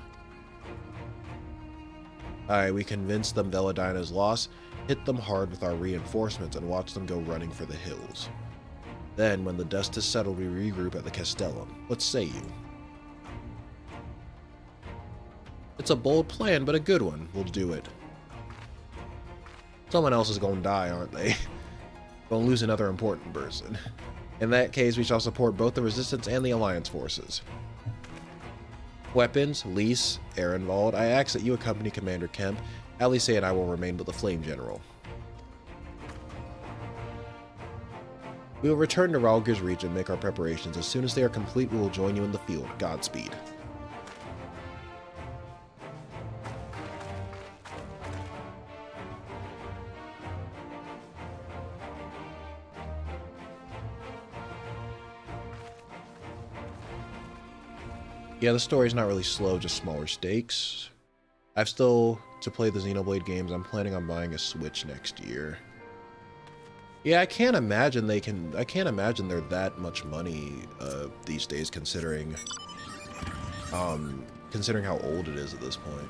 Aye, we convince them Veladina's lost, hit them hard with our reinforcements, and watch them go running for the hills. Then, when the dust is settled, we regroup at the Castellum. What say you? It's a bold plan, but a good one. We'll do it. Someone else is gonna die, aren't they? We'll lose another important person. In that case, we shall support both the Resistance and the Alliance forces. Weapons, Lise, Ehrenwald, I ask that you accompany Commander Kemp. Alice and I will remain with the Flame General. We will return to Ralgir's region and make our preparations. As soon as they are complete, we will join you in the field. Godspeed. Yeah, the story's not really slow, just smaller stakes. I've still to play the Xenoblade games. I'm planning on buying a Switch next year. Yeah, I can't imagine they're that much money these days, considering how old it is at this point.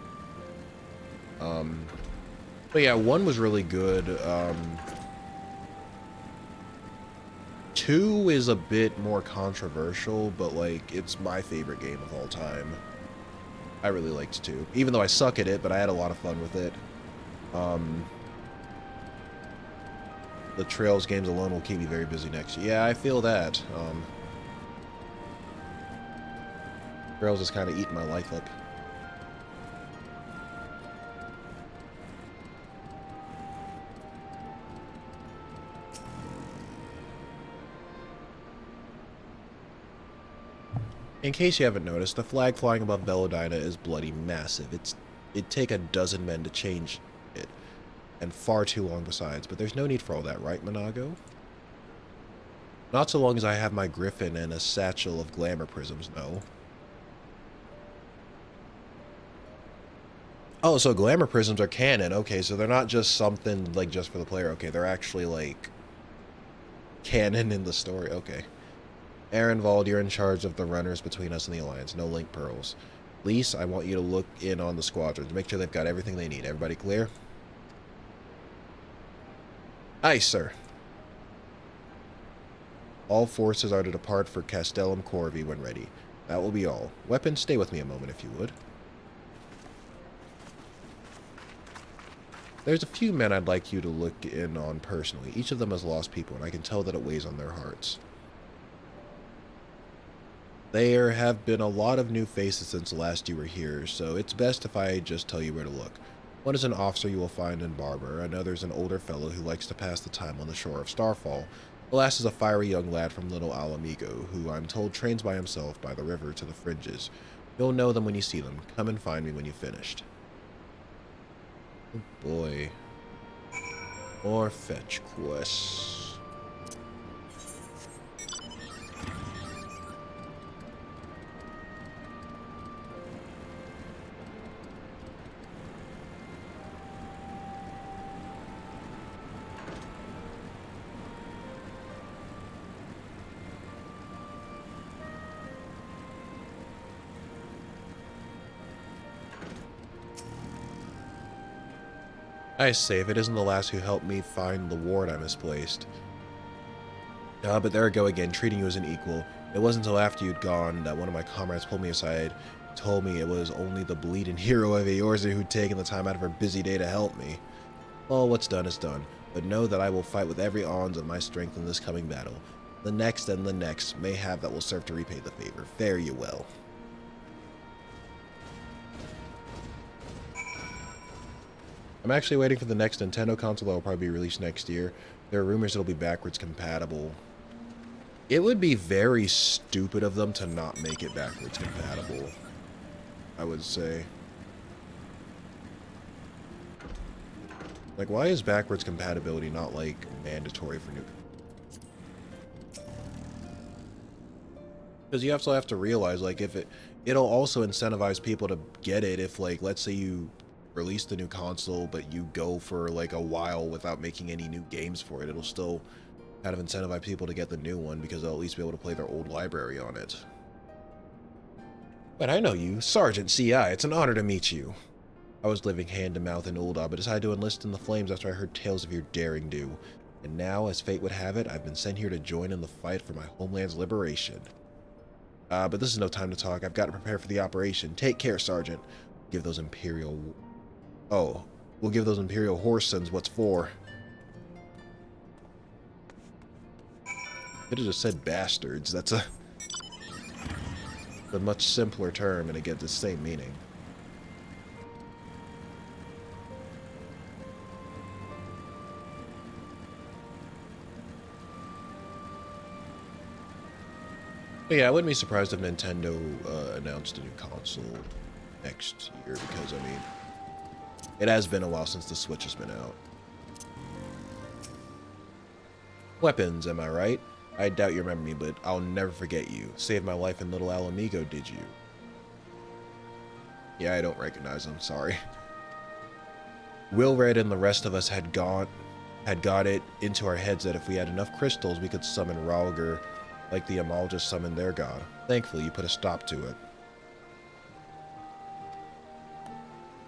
But yeah, 1 was really good. 2 is a bit more controversial, but like, it's my favorite game of all time. I really liked 2, even though I suck at it, but I had a lot of fun with it. The Trails games alone will keep me very busy next year. Yeah, I feel that. Trails is kind of eating my life up. In case you haven't noticed, the flag flying above Velodina is bloody massive. It'd take a dozen men to change it, and far too long besides, but there's no need for all that, right, Monago? Not so long as I have my griffin and a satchel of glamour prisms, no. Oh, so glamour prisms are canon. Okay, so they're not just something, like, just for the player. Okay, they're actually, like, canon in the story. Okay. Ehrenwald, you're in charge of the runners between us and the Alliance. No link pearls. Lise, I want you to look in on the squadrons. Make sure they've got everything they need. Everybody clear? Aye, sir. All forces are to depart for Castellum Corvi when ready. That will be all. Weapons, stay with me a moment if you would. There's a few men I'd like you to look in on personally. Each of them has lost people, and I can tell that it weighs on their hearts. There have been a lot of new faces since last you were here, so it's best if I just tell you where to look. One is an officer you will find in Barber, another is an older fellow who likes to pass the time on the shore of Starfall. The last is a fiery young lad from Little Alamigo, who I'm told trains by himself by the river to the fringes. You'll know them when you see them. Come and find me when you've finished. Oh boy. More fetch quests. I say, if it isn't the last who helped me find the ward I misplaced. But there I go again, treating you as an equal. It wasn't until after you'd gone that one of my comrades pulled me aside, told me it was only the bleeding hero of Eorza who'd taken the time out of her busy day to help me. Well, what's done is done, but know that I will fight with every ounce of my strength in this coming battle. The next and the next may have that will serve to repay the favor. Fare you well. I'm actually waiting for the next Nintendo console that will probably be released next year. There are rumors it'll be backwards compatible. It would be very stupid of them to not make it backwards compatible, I would say. Like, why is backwards compatibility not, like, mandatory for new... Because you also have to realize, like, if it'll also incentivize people to get it if, like, let's say you release the new console, but you go for like a while without making any new games for it. It'll still kind of incentivize people to get the new one because they'll at least be able to play their old library on it. But I know you, Sergeant C.I. It's an honor to meet you. I was living hand to mouth in Ul'dah, but decided to enlist in the flames after I heard tales of your daring do. And now, as fate would have it, I've been sent here to join in the fight for my homeland's liberation. But this is no time to talk. I've got to prepare for the operation. Take care, Sergeant. Give those Imperial... Oh, we'll give those Imperial horse sons what's for. Could have just said bastards. That's a much simpler term, and it gets the same meaning. But yeah, I wouldn't be surprised if Nintendo announced a new console next year, because, I mean, it has been a while since the Switch has been out. Weapons, am I right? I doubt you remember me, but I'll never forget you. Saved my life in Little Alamigo, did you? Yeah, I don't recognize him, sorry. Wilred and the rest of us had got it into our heads that if we had enough crystals, we could summon Ralger like the Amal just summoned their god. Thankfully, you put a stop to it.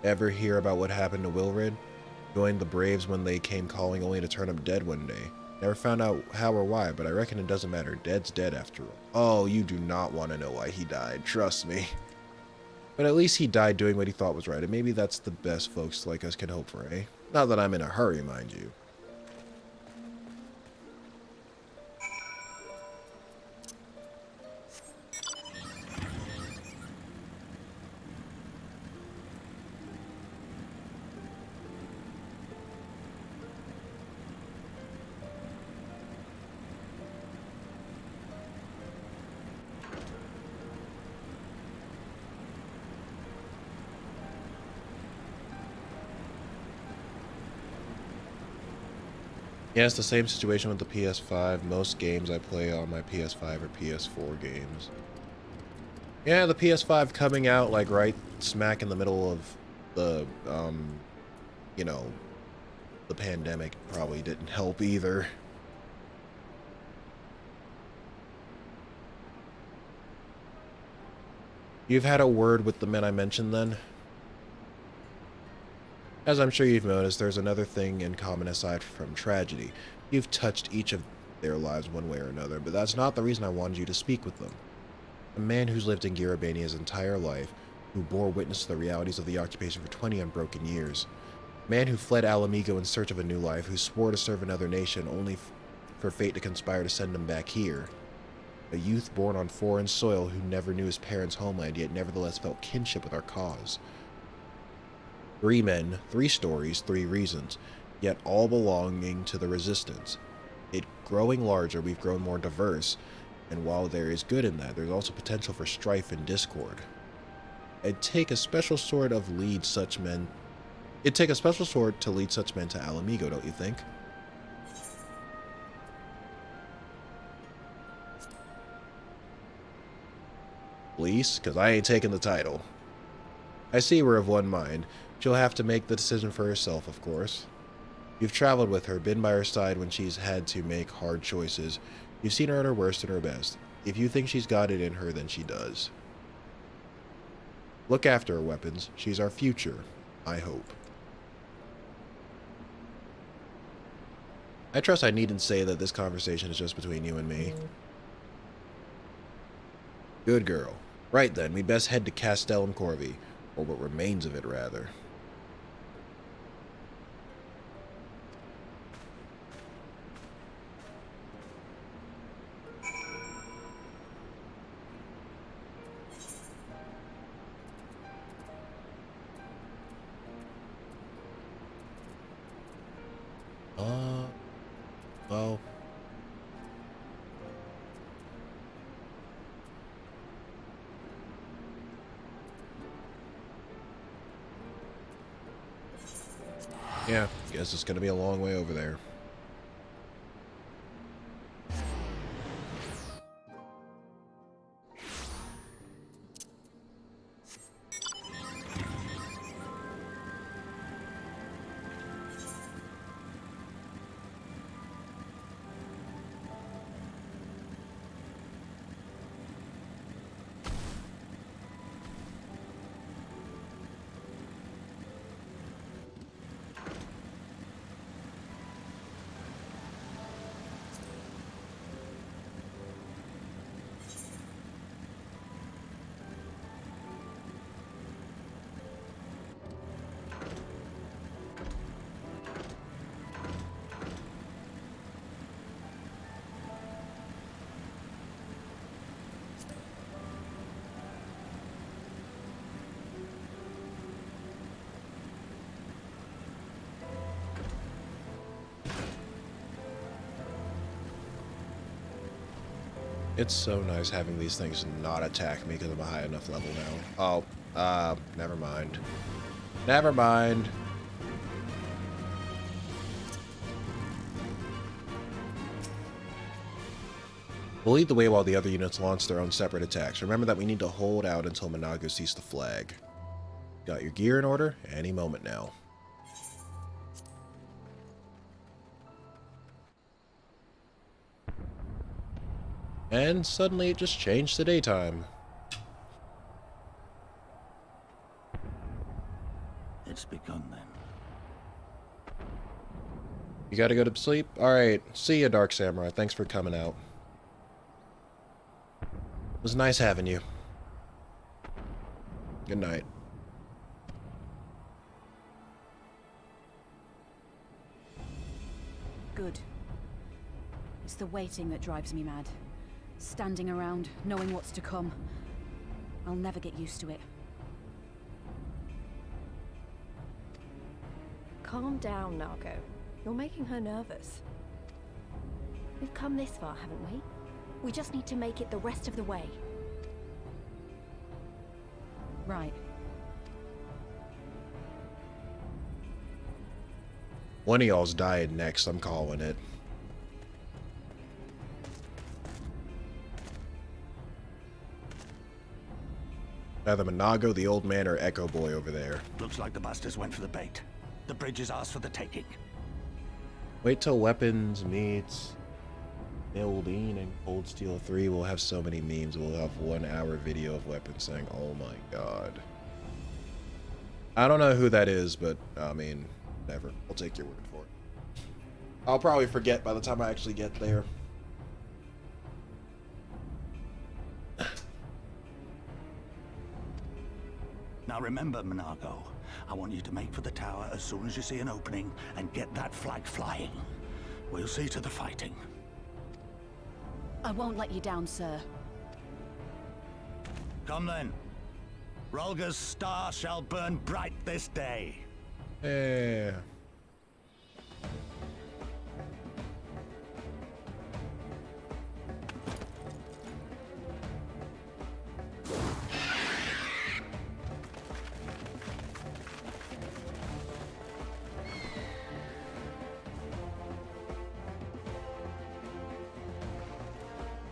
Ever hear about what happened to Wilred? Joined the Braves when they came calling, only to turn up dead one day. Never found out how or why, but I reckon it doesn't matter. Dead's dead after all. Oh, you do not want to know why he died, trust me. But at least he died doing what he thought was right, and maybe that's the best folks like us can hope for, eh? Not that I'm in a hurry, mind you. Yeah, it's the same situation with the PS5. Most games I play on my PS5 are PS4 games. Yeah, the PS5 coming out, like, right smack in the middle of the, you know, the pandemic probably didn't help either. You've had a word with the men I mentioned, then? As I'm sure you've noticed, there's another thing in common aside from tragedy. You've touched each of their lives one way or another, but that's not the reason I wanted you to speak with them. A man who's lived in Girabania his entire life, who bore witness to the realities of the occupation for 20 unbroken years. A man who fled Alamigo in search of a new life, who swore to serve another nation only for fate to conspire to send him back here. A youth born on foreign soil who never knew his parents' homeland, yet nevertheless felt kinship with our cause. 3 men, 3 stories, 3 reasons, yet all belonging to the Resistance. It growing larger, we've grown more diverse, and while there is good in that, there's also potential for strife and discord. It'd take a special sort to lead such men to Alamigo, don't you think? Please, because I ain't taking the title. I see we're of one mind. She'll have to make the decision for herself, of course. You've traveled with her, been by her side when she's had to make hard choices. You've seen her at her worst and her best. If you think she's got it in her, then she does. Look after her, Weapons. She's our future, I hope. I trust I needn't say that this conversation is just between you and me. Good girl. Right then, we'd best head to Castellum Corvi, or what remains of it, rather. Well... yeah, guess it's gonna be a long way over there. It's so nice having these things not attack me because I'm a high enough level now. Oh, never mind. Never mind. We'll lead the way while the other units launch their own separate attacks. Remember that we need to hold out until Monago sees the flag. Got your gear in order? Any moment now. And suddenly it just changed to daytime. It's begun then. You gotta go to sleep? Alright, see ya, Dark Samurai. Thanks for coming out. It was nice having you. Good night. Good. It's the waiting that drives me mad. Standing around, knowing what's to come. I'll never get used to it. Calm down, Nargo. You're making her nervous. We've come this far, haven't we? We just need to make it the rest of the way. Right. One of y'all's dying next, I'm calling it. Either Monago, the old man, or Echo Boy over there. Looks like the bastards went for the bait. The bridge is ours for the taking. Wait till Weapons meets Building and Cold Steel 3. We'll have so many memes. We'll have 1 hour video of Weapons saying, oh my god. I don't know who that is, but I mean, never. I'll take your word for it. I'll probably forget by the time I actually get there. Now remember, Monago, I want you to make for the tower as soon as you see an opening and get that flag flying. We'll see to the fighting. I won't let you down, sir. Come then. Rolga's star shall burn bright this day. Yeah.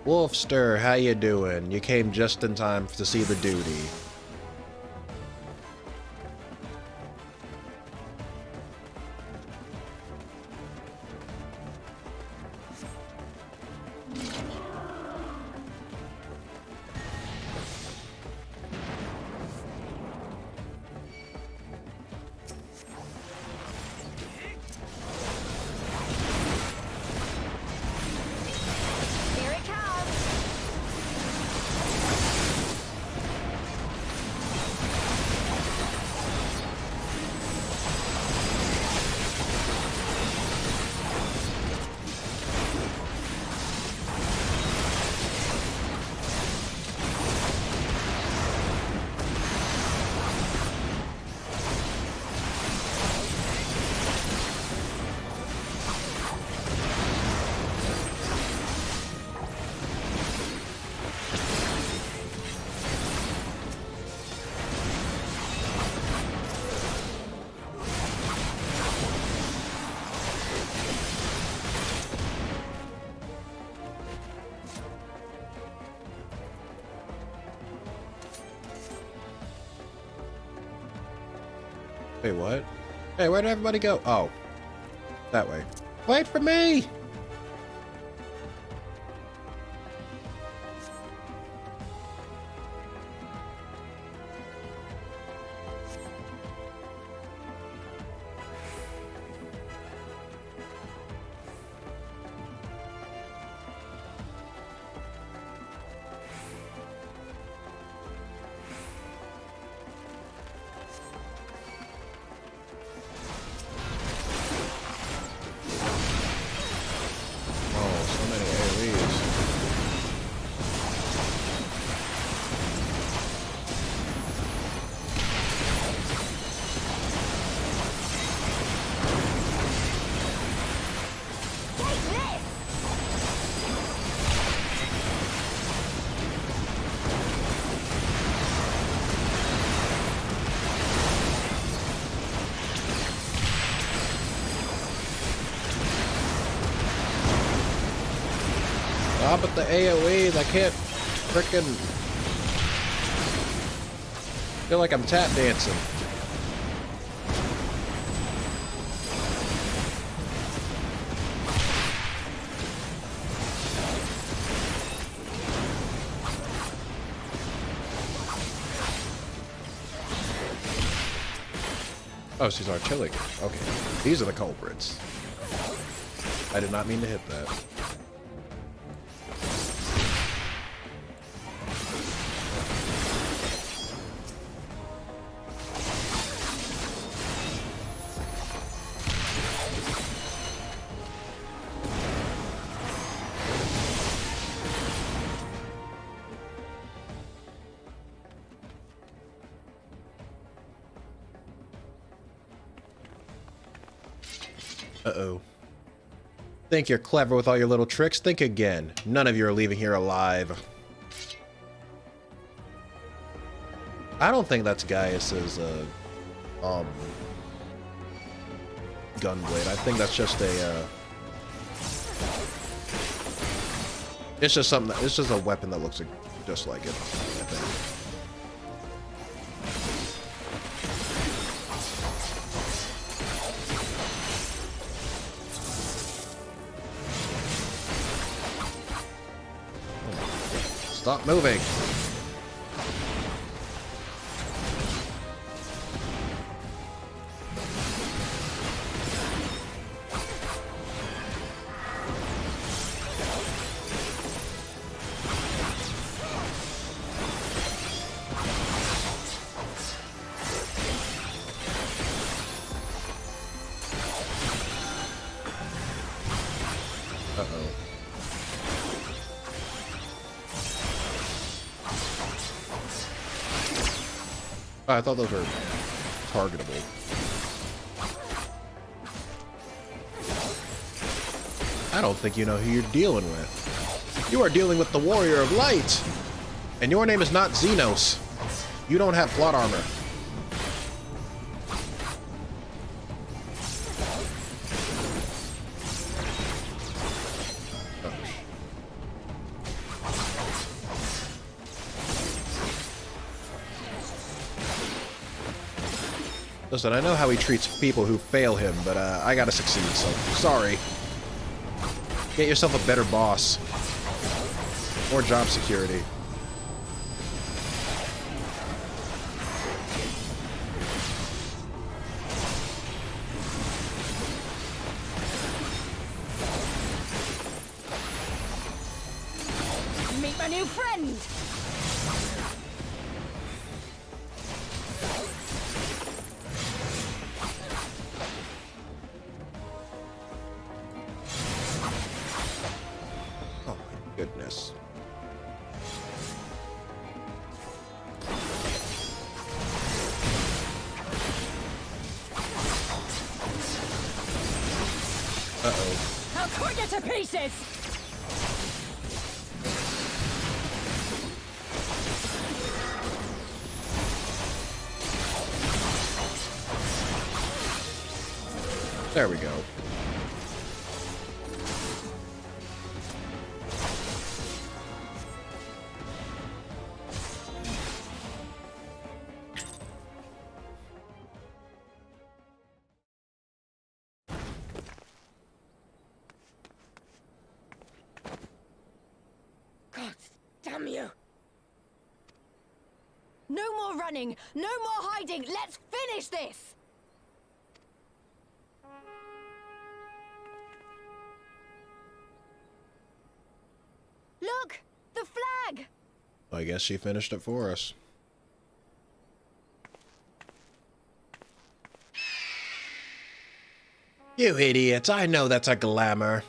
Wolfster, how you doing? You came just in time to see the duty. Wait, what? Hey, where did everybody go? Oh. That way. Wait for me! Stop at the AoEs. I can't frickin' feel like I'm tap dancing. Oh, she's artillery. Okay. These are the culprits. I did not mean to hit that. Uh-oh. Think you're clever with all your little tricks? Think again. None of you are leaving here alive. I don't think that's Gaius's, gunblade. I think that's just a, it's just something that, it's just a weapon that looks just like it, I think. Stop moving. Uh-oh. Oh, I thought those were targetable. I don't think you know who you're dealing with. You are dealing with the Warrior of Light! And your name is not Xenos. You don't have plot armor. Listen, I know how he treats people who fail him, but I gotta succeed, so sorry. Get yourself a better boss. More job security. Meet my new friend! Goodness. Uh-oh. I'll cut you to pieces! There we go. God damn you! No more running! No more hiding! Let's finish this! Look! The flag! I guess she finished it for us. You idiots, I know that's a glamour.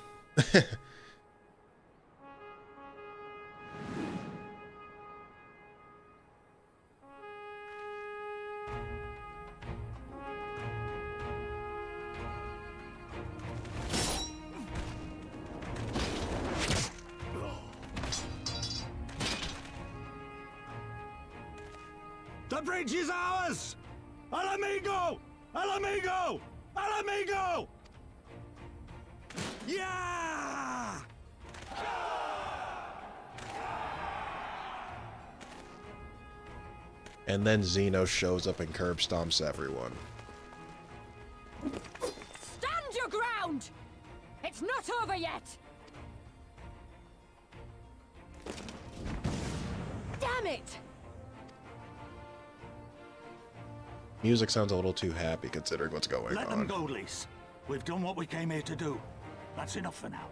The bridge is ours! Al amigo! Al amigo! Al amigo! Yeah! And then Xeno shows up and curb stomps everyone. Stand your ground! It's not over yet! Damn it! Music sounds a little too happy considering what's going Let on. them go, Lise. We've done what we came here to do. That's enough for now.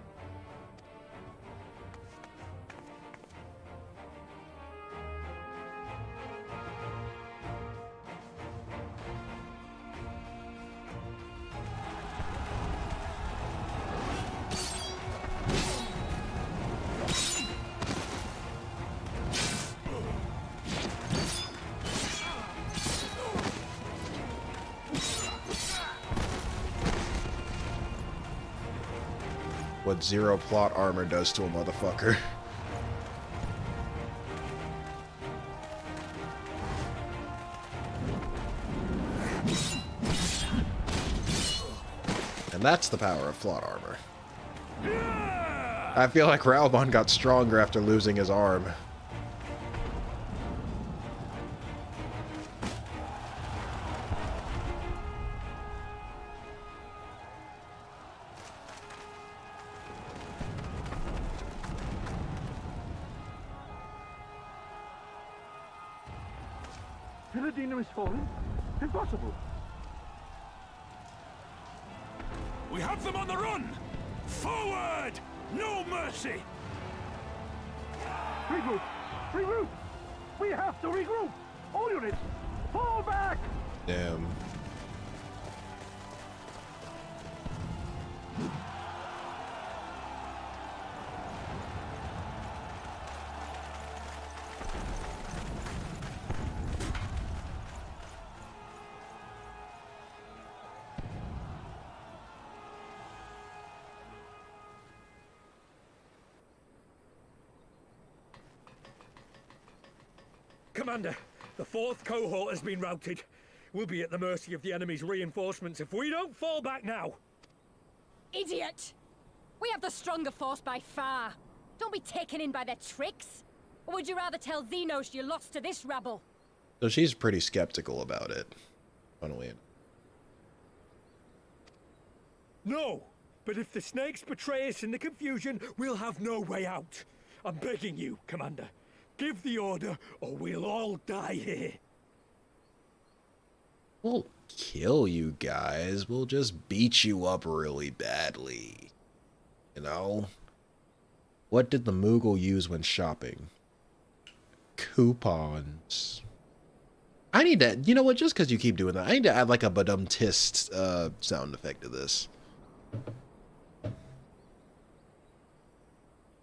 What 0 plot armor does to a motherfucker. And that's the power of plot armor. I feel like Raubon got stronger after losing his arm. Villadino is fallen? Impossible. We have them on the run! Forward! No mercy! Regroup! Regroup! We have to regroup! All units, fall back! Damn. Commander, the 4th cohort has been routed. We'll be at the mercy of the enemy's reinforcements if we don't fall back now. Idiot! We have the stronger force by far. Don't be taken in by their tricks. Or would you rather tell Xenos you lost to this rabble? So she's pretty skeptical about it. Funnily. No, but if the snakes betray us in the confusion, we'll have no way out. I'm begging you, Commander. Give the order, or we'll all die here. We'll kill you guys. We'll just beat you up really badly. You know? What did the Moogle use when shopping? Coupons. I need to, you know what, just because you keep doing that, I need to add like a badum-tist sound effect to this.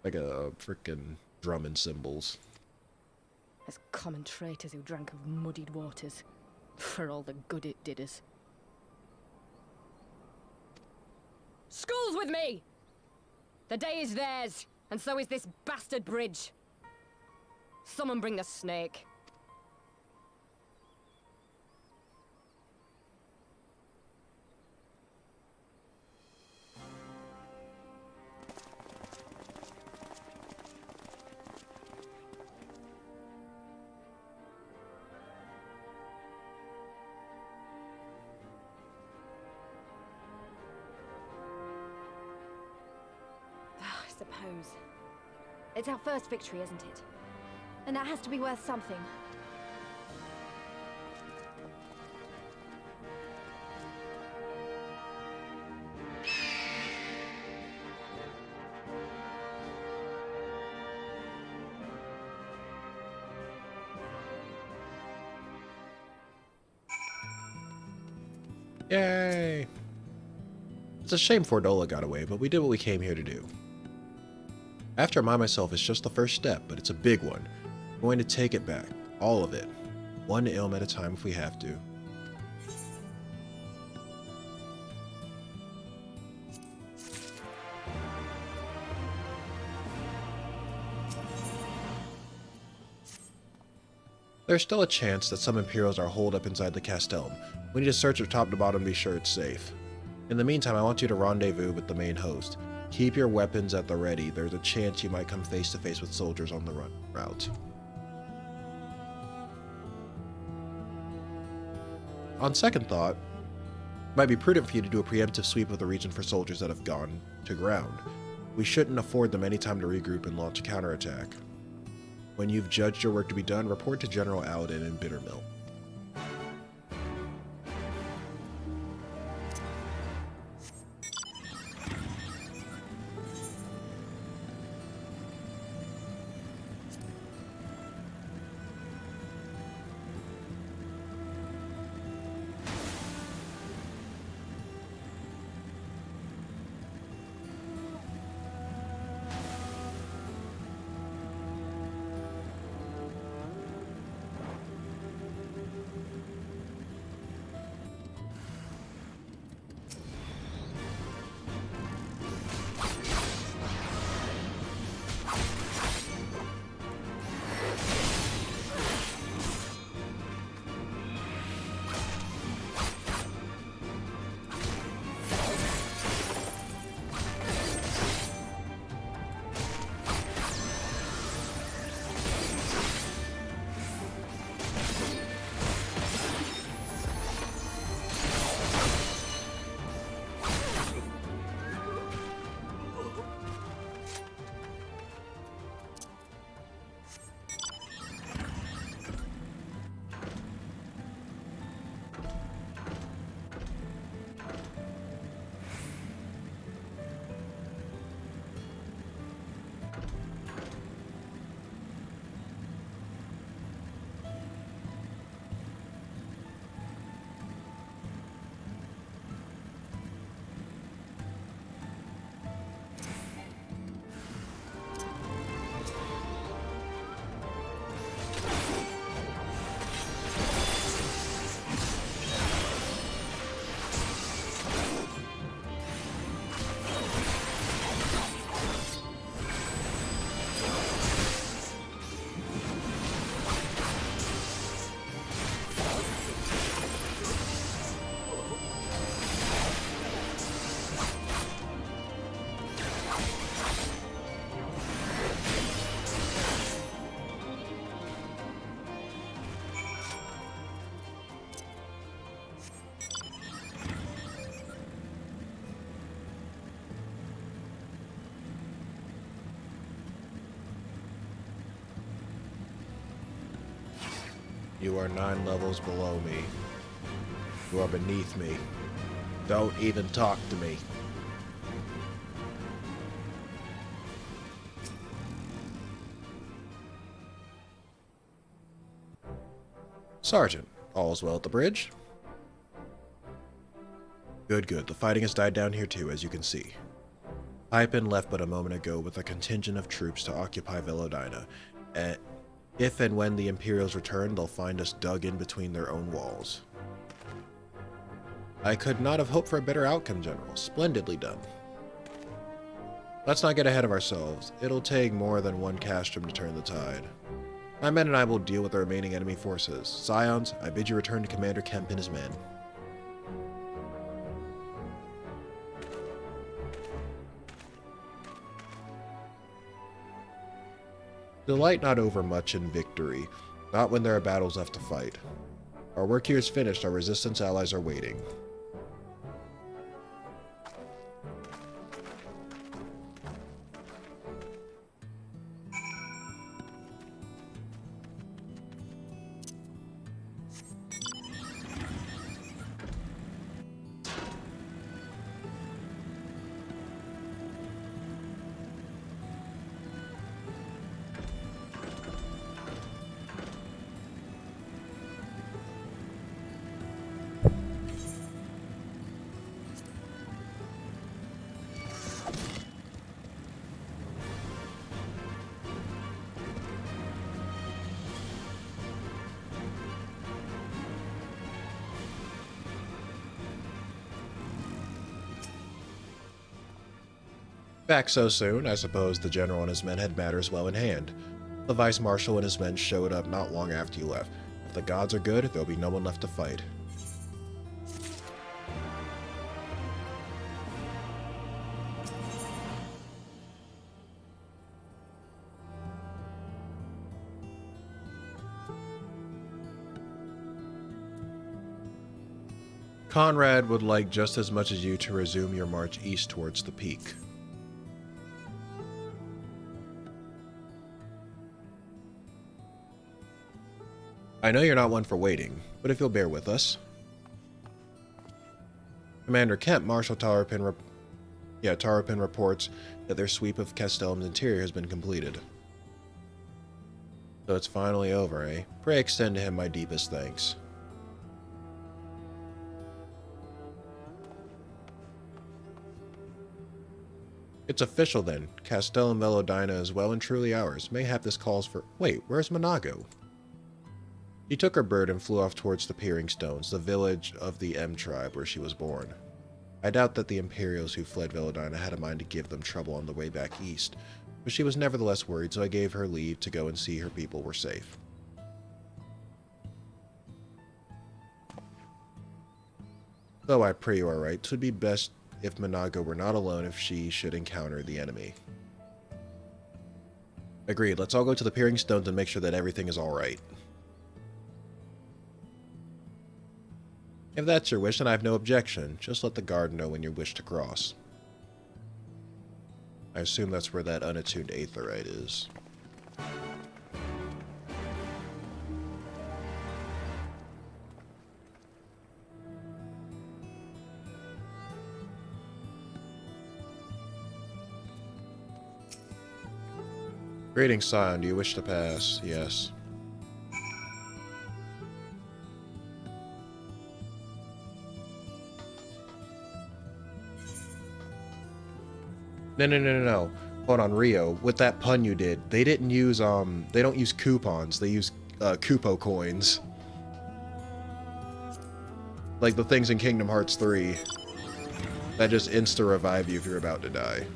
Like a frickin' drum and cymbals. As common traitors who drank of muddied waters, for all the good it did us. School's with me! The day is theirs, and so is this bastard bridge. Someone bring the snake. I suppose. It's our first victory, isn't it? And that has to be worth something. Yay! It's a shame Fordola got away, but we did what we came here to do. After I myself is just the first step, but it's a big one. I'm going to take it back. All of it. One ilm at a time if we have to. There's still a chance that some Imperials are holed up inside the Castellum. We need to search from top to bottom to be sure it's safe. In the meantime, I want you to rendezvous with the main host. Keep your weapons at the ready. There's a chance you might come face to face with soldiers on the route. On second thought, it might be prudent for you to do a preemptive sweep of the region for soldiers that have gone to ground. We shouldn't afford them any time to regroup and launch a counterattack. When you've judged your work to be done, report to General Aladin in Bittermill. You are 9 levels below me. You are beneath me. Don't even talk to me. Sergeant, all's well at the bridge? Good, good. The fighting has died down here too, as you can see. Hyphen left but a moment ago with a contingent of troops to occupy Velodina. If and when the Imperials return, they'll find us dug in between their own walls. I could not have hoped for a better outcome, General. Splendidly done. Let's not get ahead of ourselves. It'll take more than one Castrum to turn the tide. My men and I will deal with the remaining enemy forces. Scions, I bid you return to Commander Kemp and his men. Delight not over much in victory, not when there are battles left to fight. Our work here is finished, our resistance allies are waiting. Back so soon, I suppose the General and his men had matters well in hand. The Vice Marshal and his men showed up not long after you left. If the gods are good, there'll be no one left to fight. Conrad would like just as much as you to resume your march east towards the peak. I know you're not one for waiting, but if you'll bear with us. Commander Kemp, Marshal Tarapin reports that their sweep of Castellum's interior has been completed. So it's finally over, eh? Pray extend to him my deepest thanks. It's official then. Castellum Velodina is well and truly ours. Mayhap this calls for... Wait, where's Monago? She took her bird and flew off towards the Peering Stones, the village of the M tribe where she was born. I doubt that the Imperials who fled Velodina had a mind to give them trouble on the way back east, but she was nevertheless worried, so I gave her leave to go and see her people were safe. Though I pray you are right, 'twould be best if Monago were not alone if she should encounter the enemy. Agreed, let's all go to the Peering Stones and make sure that everything is alright. If that's your wish, then I have no objection. Just let the guard know when you wish to cross. I assume that's where that unattuned aetheryte is. Greetings, Scion. Do you wish to pass? Yes. No. Hold on, Rio. With that pun you did, they didn't use, they don't use coupons. They use, Kupo coins. Like the things in Kingdom Hearts 3. That just insta-revive you if you're about to die.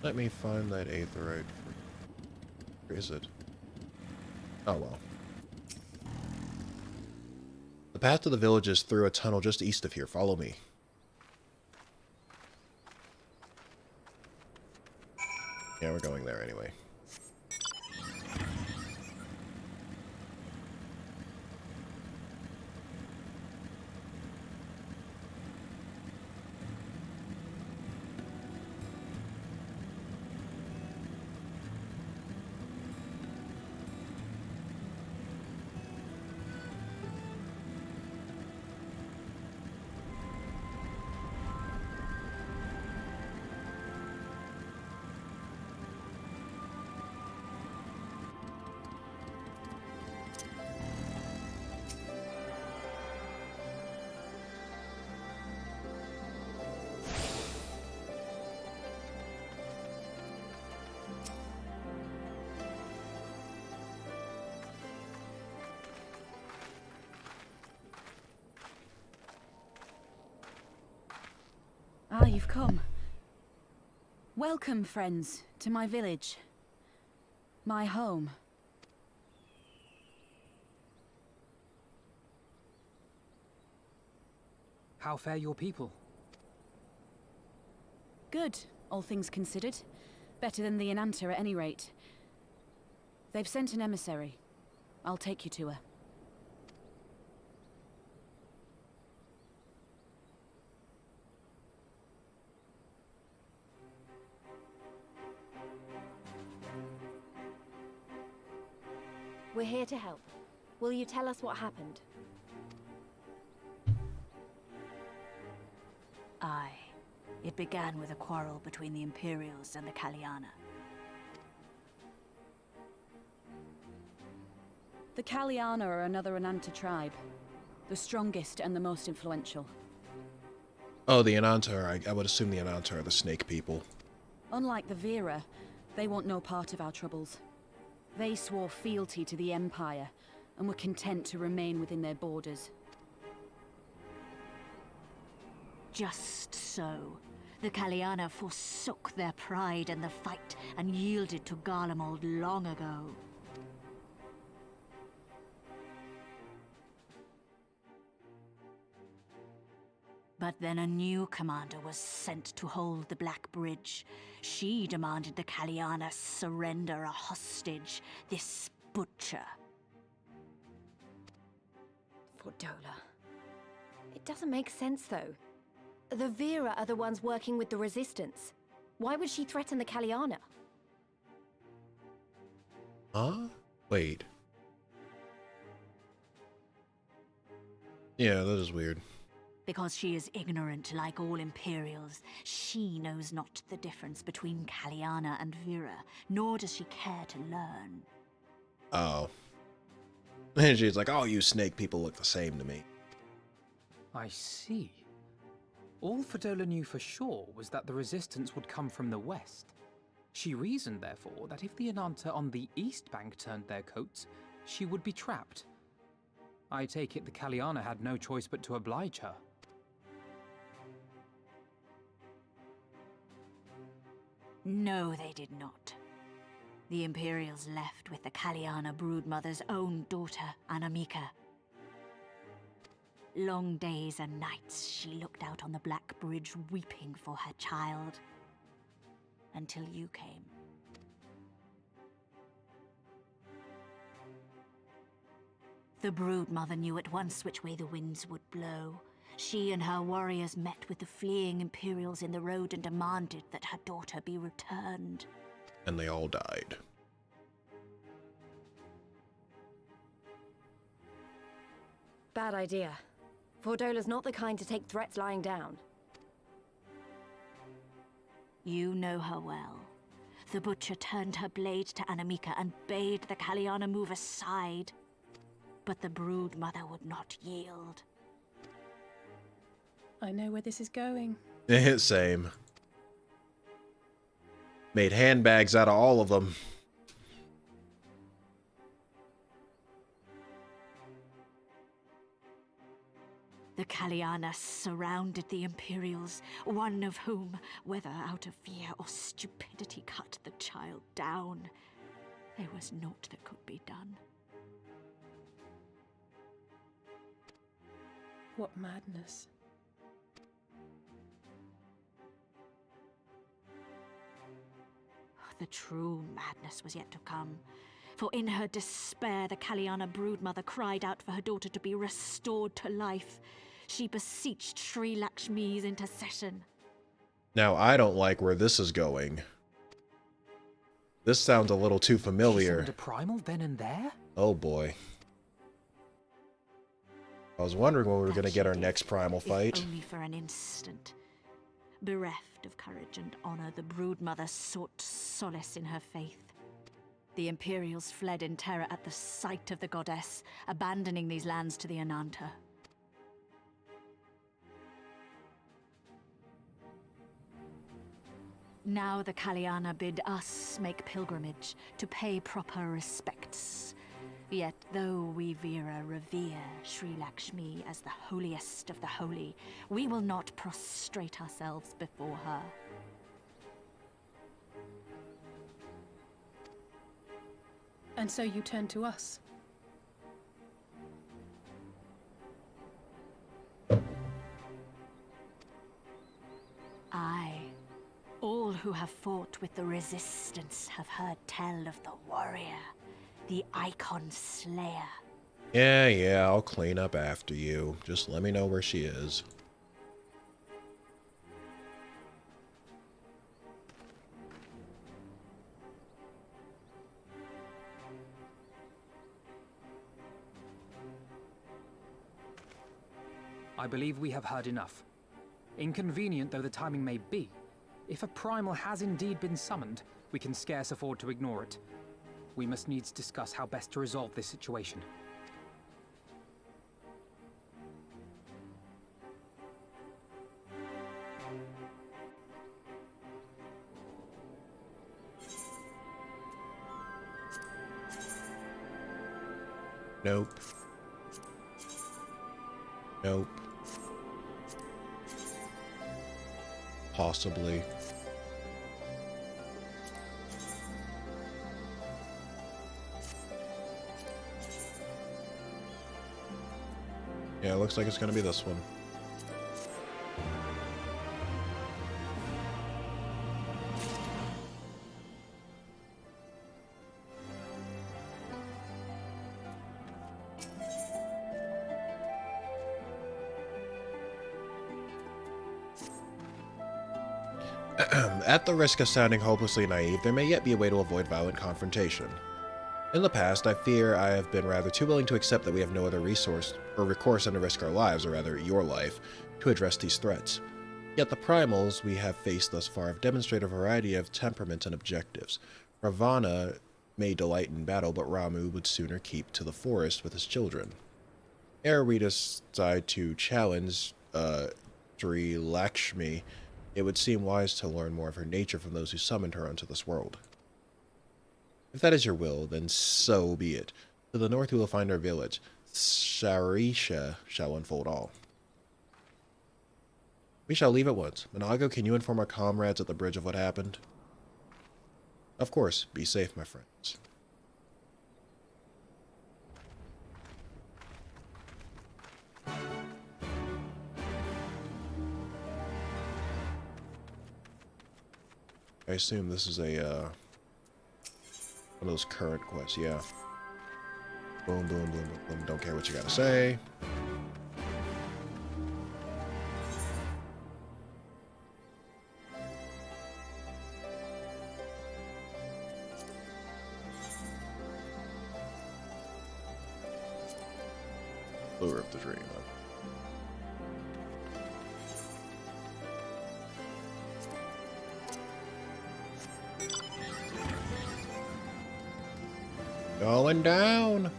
Let me find that aetheryte. Where is it? Oh well. The path to the village is through a tunnel just east of here. Follow me. Yeah, we're going there anyway. Ah, you've come. Welcome, friends, to my village. My home. How fare your people? Good, all things considered. Better than the Enanta at any rate. They've sent an emissary. I'll take you to her. We're here to help. Will you tell us what happened? Aye. It began with a quarrel between the Imperials and the Kaliana. The Kaliana are another Enanta tribe. The strongest and the most influential. Oh, the Enanta. I would assume the Enanta are the snake people. Unlike the Vera, they want no part of our troubles. They swore fealty to the Empire, and were content to remain within their borders. Just so. The Kaliana forsook their pride in the fight and yielded to Garlemald long ago. But then a new commander was sent to hold the Black Bridge. She demanded the Kaliana surrender a hostage, this butcher. Fordola. It doesn't make sense, though. The Vera are the ones working with the Resistance. Why would she threaten the Kaliana? Huh? Wait. Yeah, that is weird. Because she is ignorant like all Imperials. She knows not the difference between Kaliana and Vera, nor does she care to learn. Oh. And she's like, oh, you snake people look the same to me. I see. All Fordola knew for sure was that the resistance would come from the west. She reasoned, therefore, that if the Ananta on the east bank turned their coats, she would be trapped. I take it the Kaliana had no choice but to oblige her. No, they did not. The Imperials left with the Kaliana broodmother's own daughter, Anamika. Long days and nights she looked out on the Black Bridge weeping for her child. Until you came. The broodmother knew at once which way the winds would blow. She and her warriors met with the fleeing Imperials in the road and demanded that her daughter be returned. And they all died. Bad idea. Fordola's not the kind to take threats lying down. You know her well. The butcher turned her blade to Anamika and bade the Kaliana move aside. But the broodmother would not yield. I know where this is going. Same. Made handbags out of all of them. The Kaliana surrounded the Imperials, one of whom, whether out of fear or stupidity, cut the child down. There was naught that could be done. What madness. The true madness was yet to come. For in her despair, the Kaliana broodmother cried out for her daughter to be restored to life. She beseeched Sri Lakshmi's intercession. Now, I don't like where this is going. This sounds a little too familiar. She summoned a primal then and there? Oh boy. I was wondering when we were going to get our next primal fight. If only for an instant. Bereft of courage and honor, the broodmother sought solace in her faith. The Imperials fled in terror at the sight of the goddess, abandoning these lands to the Ananta. Now the Kaliana bid us make pilgrimage to pay proper respects. Yet though we Vera revere Sri Lakshmi as the holiest of the holy, we will not prostrate ourselves before her. And so you turn to us. Aye. All who have fought with the Resistance have heard tell of the warrior, the Icon Slayer. Yeah, I'll clean up after you. Just let me know where she is. I believe we have heard enough. Inconvenient though the timing may be, if a primal has indeed been summoned, we can scarce afford to ignore it. We must needs discuss how best to resolve this situation. Nope. Nope. Possibly. Yeah, it looks like it's gonna be this one. At the risk of sounding hopelessly naive, there may yet be a way to avoid violent confrontation. In the past, I fear I have been rather too willing to accept that we have no other resource or recourse than to risk our lives, or rather your life, to address these threats. Yet the primals we have faced thus far have demonstrated a variety of temperaments and objectives. Ravana may delight in battle, but Ramu would sooner keep to the forest with his children. Ere we decide to challenge Sri Lakshmi, it would seem wise to learn more of her nature from those who summoned her onto this world. If that is your will, then so be it. To the north we will find our village. Sarisha shall unfold all. We shall leave at once. Monago, can you inform our comrades at the bridge of what happened? Of course. Be safe, my friends. I assume this is a, one of those current quests, yeah. Boom, boom, boom, boom, boom. Don't care what you gotta say. Lure of the dream. Going down.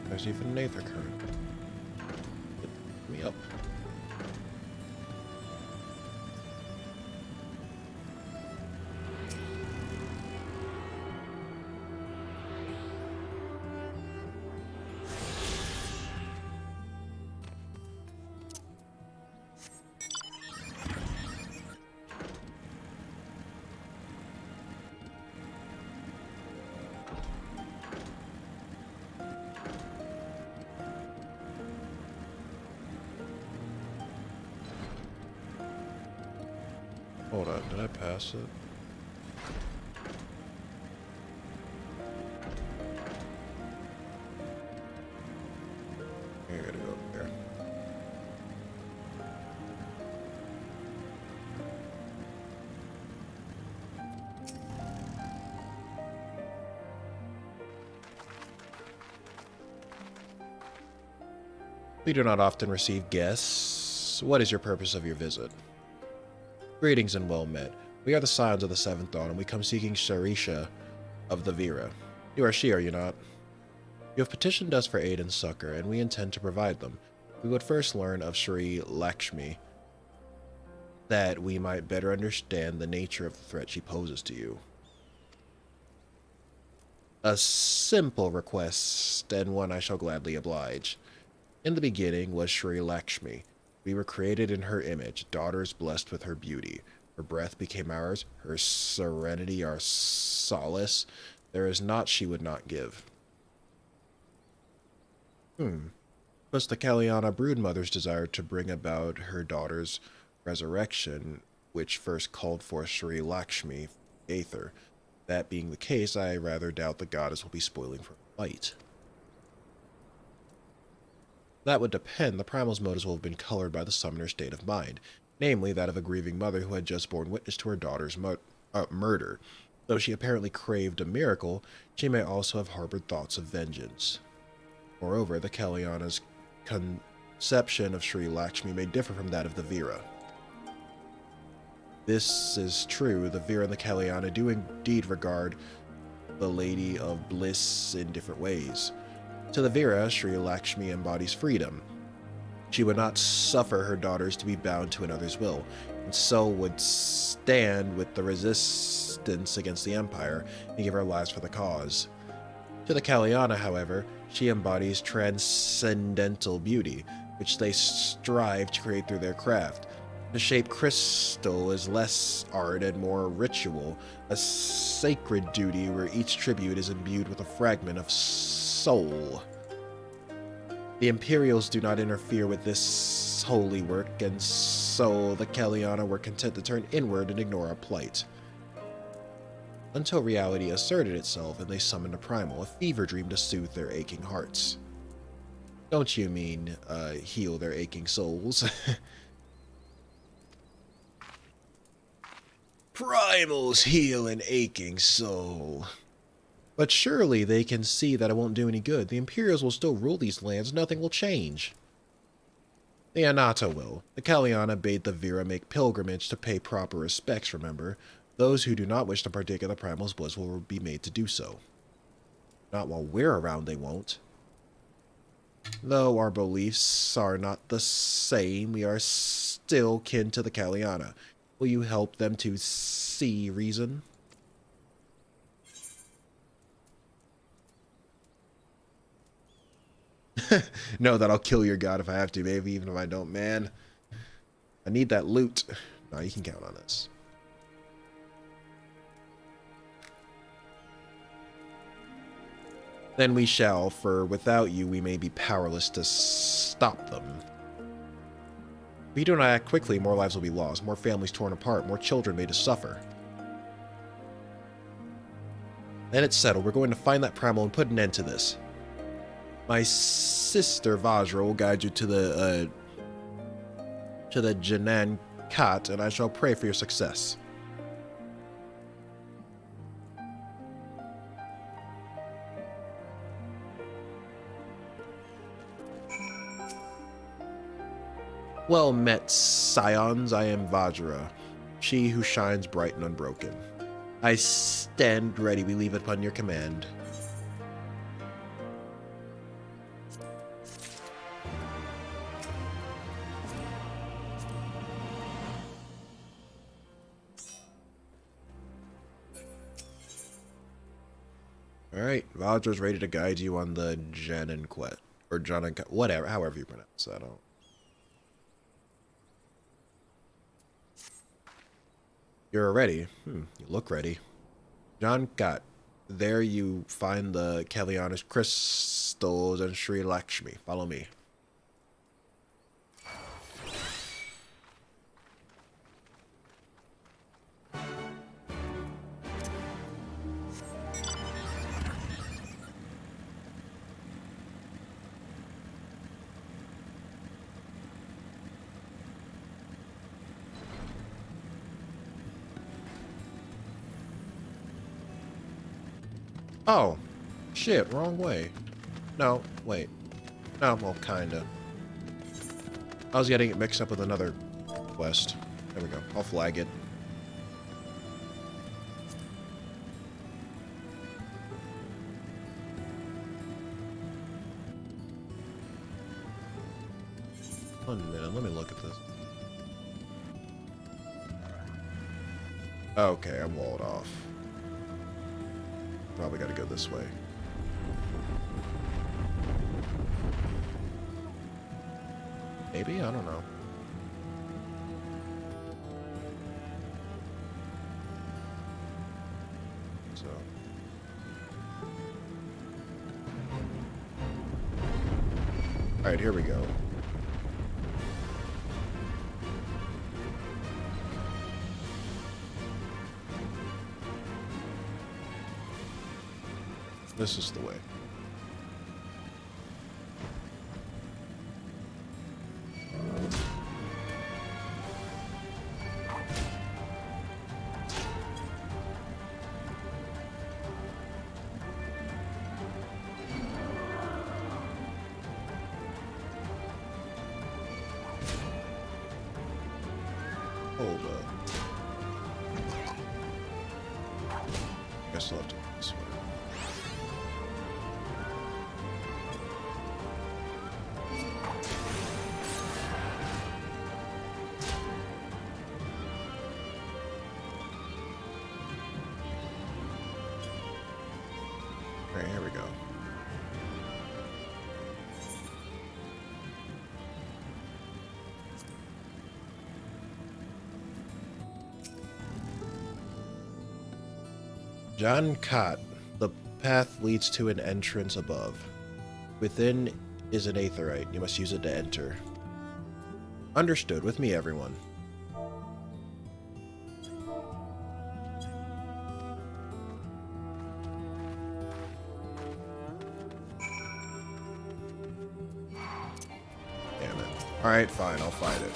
There's even an aether current. Get me up. Hold on, did I pass it? I gotta go up there. We do not often receive guests. What is your purpose of your visit? Greetings and well met. We are the Scions of the Seventh Dawn, and we come seeking Sarisha of the Vira. You are she, are you not? You have petitioned us for aid and succor, and we intend to provide them. We would first learn of Sri Lakshmi, that we might better understand the nature of the threat she poses to you. A simple request, and one I shall gladly oblige. In the beginning was Sri Lakshmi. We were created in her image, daughters blessed with her beauty. Her breath became ours, her serenity our solace. There is naught she would not give. Was the Kalyana broodmother's desire to bring about her daughter's resurrection, which first called for Sri Lakshmi, Aether. That being the case, I rather doubt the goddess will be spoiling for light. That would depend. The primal's motives will have been colored by the summoner's state of mind, namely that of a grieving mother who had just borne witness to her daughter's murder. Though she apparently craved a miracle, she may also have harbored thoughts of vengeance. Moreover, the Kalyana's conception of Sri Lakshmi may differ from that of the Vira. this is true, the Vera and the Kaliana do indeed regard the Lady of Bliss in different ways. To the Vera, Sri Lakshmi embodies freedom. She would not suffer her daughters to be bound to another's will, and so would stand with the resistance against the Empire and give her lives for the cause. To the Kaliana, however, she embodies transcendental beauty, which they strive to create through their craft. The shape crystal is less art and more ritual, a sacred duty where each tribute is imbued with a fragment of soul. The Imperials do not interfere with this holy work, and so the Kaliana were content to turn inward and ignore our plight. Until reality asserted itself and they summoned a primal, a fever dream to soothe their aching hearts. Don't you mean, heal their aching souls? Primals heal an aching soul. But surely they can see that it won't do any good. The Imperials will still rule these lands. Nothing will change. The Anata will. The Kaliana bade the Vera make pilgrimage to pay proper respects, remember. Those who do not wish to partake of the Primal's bliss will be made to do so. Not while we're around, they won't. Though our beliefs are not the same, we are still kin to the Kaliana. Will you help them to see reason? Know that I'll kill your god if I have to, maybe even if I don't, man. I need that loot. No, you can count on this. Then we shall, for without you we may be powerless to stop them. If we do not act quickly, more lives will be lost, more families torn apart, more children made to suffer. Then it's settled. We're going to find that primal and put an end to this. My sister Vajra will guide you to the Janan Khat, and I shall pray for your success. Well met, scions. I am Vajra, she who shines bright and unbroken. I stand ready. We leave it upon your command. Alright, Vajra's ready to guide you on the Janan Quet. Or Janan, whatever, however you pronounce that. You're ready. You look ready. John Gat. There you find the Kaliana's crystals and Sri Lakshmi. Follow me. Oh, shit, wrong way. No, wait. No, well, kinda. I was getting it mixed up with another quest. There we go. I'll flag it. One minute, let me look at this. Okay, I'm walled off. Probably gotta go this way. Maybe? I don't know. So. Alright, here we go. This is the way. Hold up. I still have to go this way. Alright, here we go. John Cott. The path leads to an entrance above. Within is an aetherite. You must use it to enter. Understood. With me, everyone. Damn it. Alright, fine. I'll fight it.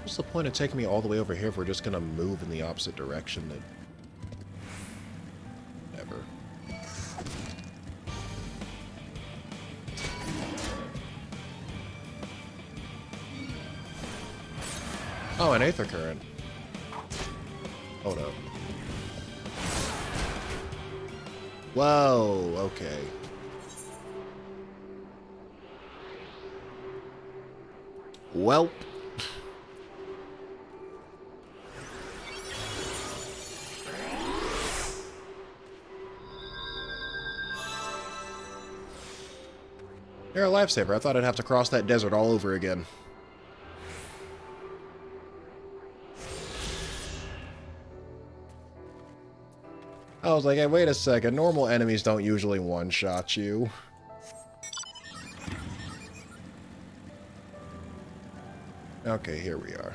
What's the point of taking me all the way over here if we're just gonna move in the opposite direction? Never. Oh, an aether current. Hold up. Whoa, okay. Welp. You're a lifesaver. I thought I'd have to cross that desert all over again. I was like, hey, wait a second. Normal enemies don't usually one-shot you. Okay, here we are.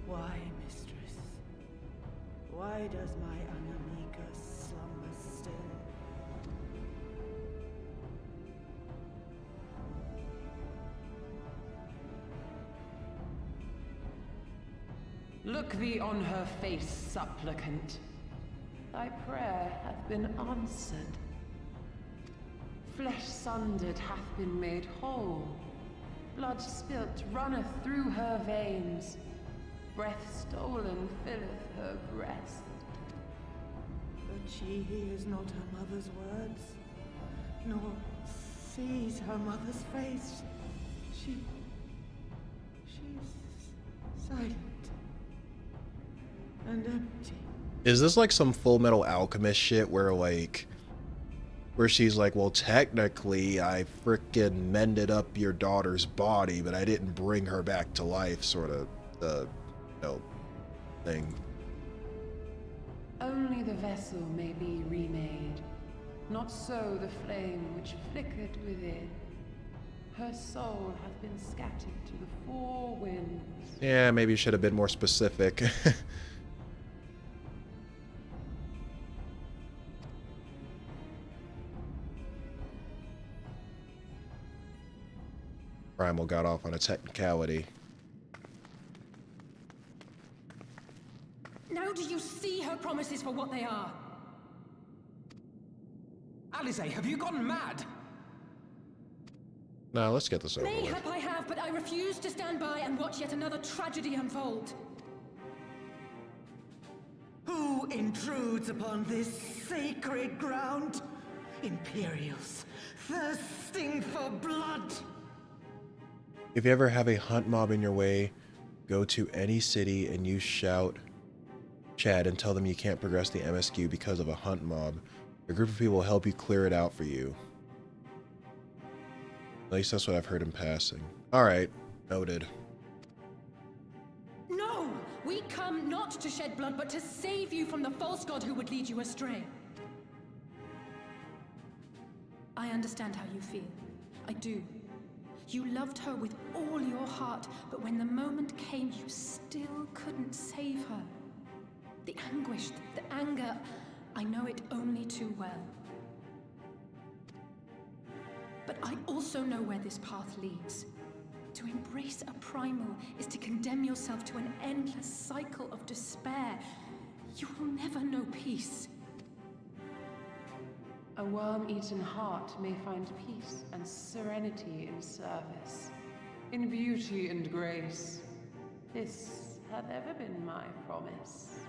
Why, mistress? Why does my Anamika slumber still? Look thee on her face, supplicant. Thy prayer hath been answered. Flesh sundered hath been made whole. Blood spilt runneth through her veins. Breath stolen filleth her breast. But she hears not her mother's words, nor sees her mother's face. She's silent and empty. Is this like some Full Metal Alchemist shit where she's like, well, technically I frickin' mended up your daughter's body, but I didn't bring her back to life, sort of thing. Only the vessel may be remade, not so the flame which flickered within. Her soul hath been scattered to the four winds. Yeah, maybe you should have been more specific. Primal got off on a technicality. Now do you see her promises for what they are? Alice, have you gone mad? Now let's get this over with. Mayhap I have, but I refuse to stand by and watch yet another tragedy unfold. Who intrudes upon this sacred ground? Imperials, thirsting for blood. If you ever have a hunt mob in your way, go to any city and you shout Chad and tell them you can't progress the MSQ because of a hunt mob. A group of people will help you clear it out for you. At least that's what I've heard in passing. Alright, noted. No! We come not to shed blood, but to save you from the false god who would lead you astray. I understand how you feel. I do. You loved her with all your heart, but when the moment came, you still couldn't save her. The anguish, the anger, I know it only too well. But I also know where this path leads. To embrace a primal is to condemn yourself to an endless cycle of despair. You will never know peace. A worm-eaten heart may find peace and serenity in service, in beauty and grace. This hath ever been my promise.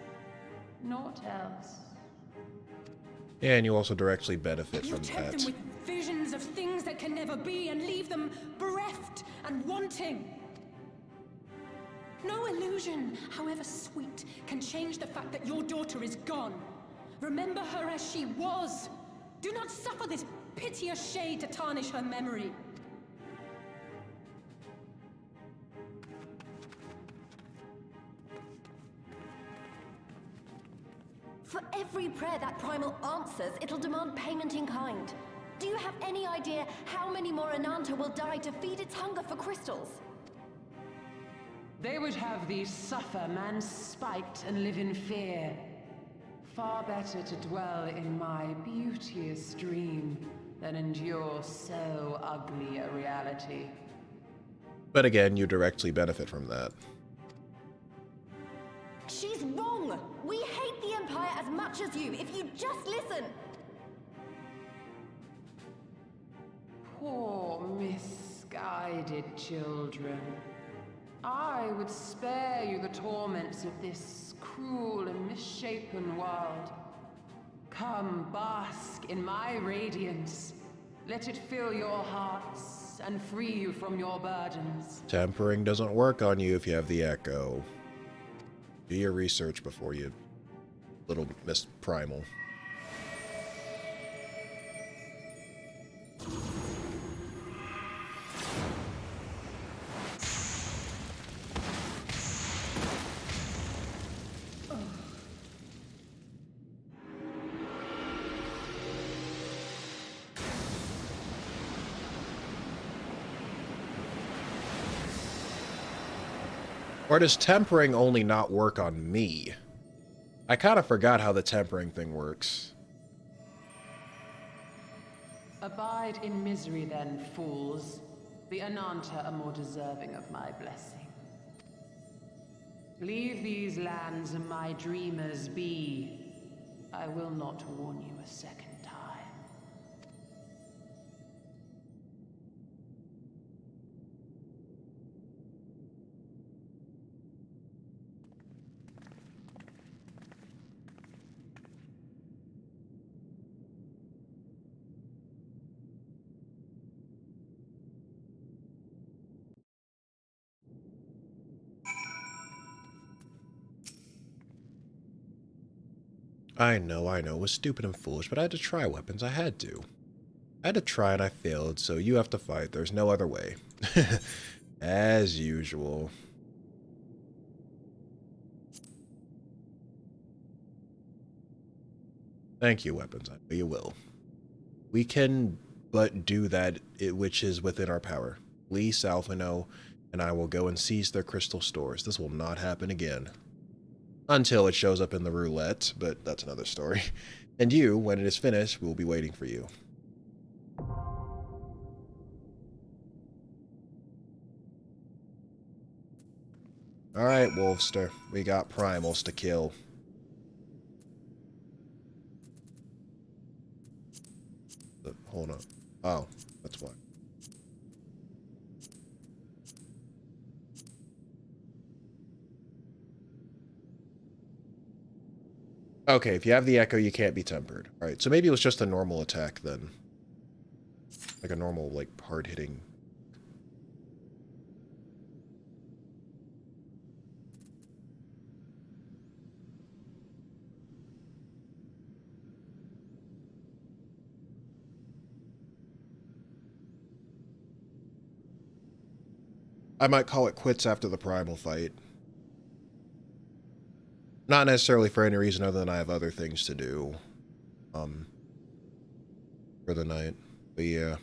Naught else. Yeah, and you also directly benefit You from tempt that. them with visions of things that can never be and leave them bereft and wanting. No illusion, however sweet, can change the fact that your daughter is gone. Remember her as she was. Do not suffer this piteous shade to tarnish her memory. For every prayer that primal answers, it'll demand payment in kind. Do you have any idea how many more Ananta will die to feed its hunger for crystals? They would have thee suffer man-spiked and live in fear. Far better to dwell in my beauteous dream than endure so ugly a reality. But again, you directly benefit from that. She's wrong! We hate the Empire as much as you, if you just listen! Poor misguided children. I would spare you the torments of this cruel and misshapen world. Come, bask in my radiance. Let it fill your hearts and free you from your burdens. Tempering doesn't work on you if you have the echo. Do your research before you little Miss Primal. Or does tempering only not work on me? I kind of forgot how the tempering thing works. Abide in misery then, fools. The Ananta are more deserving of my blessing. Leave these lands and my dreamers be. I will not warn you a second time. I know, it was stupid and foolish, but I had to try weapons, I had to. I had to try and I failed, so you have to fight, there's no other way. As usual. Thank you, weapons, I know you will. We can but do that which is within our power. Lee, Salfino, and I will go and seize their crystal stores. This will not happen again. Until it shows up in the roulette, but that's another story. And you, when it is finished, will be waiting for you. Alright, Wolfster. We got primals to kill. Hold on. Oh, that's why. Okay, if you have the echo, you can't be tempered. Alright, so maybe it was just a normal attack then. Like a normal, like, hard-hitting. I might call it quits after the primal fight. Not necessarily for any reason other than I have other things to do. For the night. But yeah.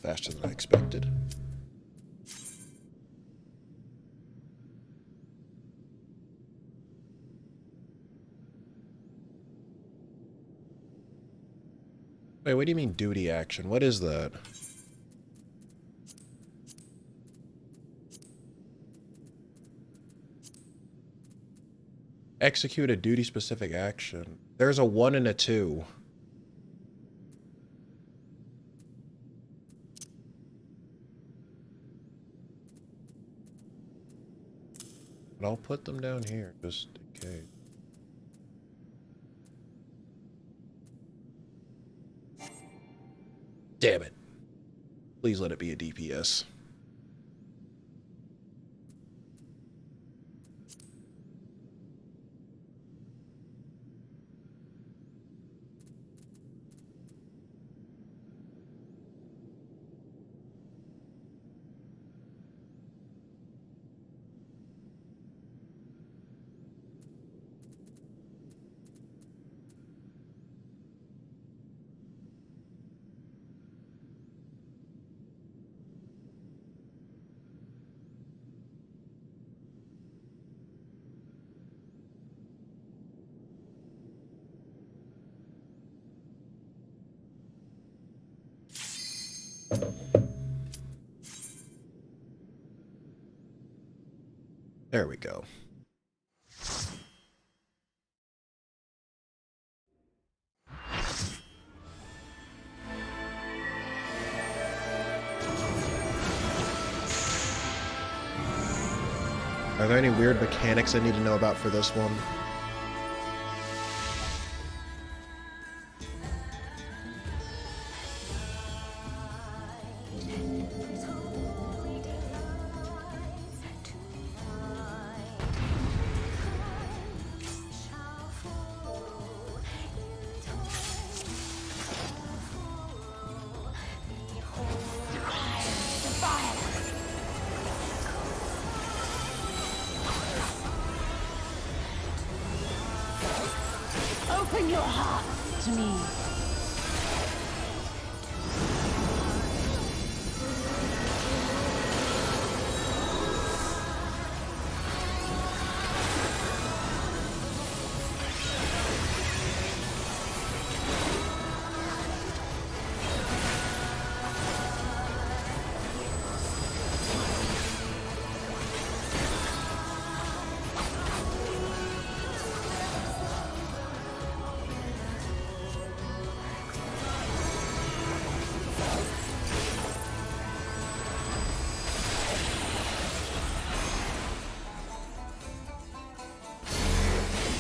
Faster than I expected. Wait, what do you mean duty action? What is that? Execute a duty-specific action. There's a 1 and a 2. But I'll put them down here, just in case. Damn it. Please let it be a DPS. There we go. Are there any weird mechanics I need to know about for this one? Open your heart to me.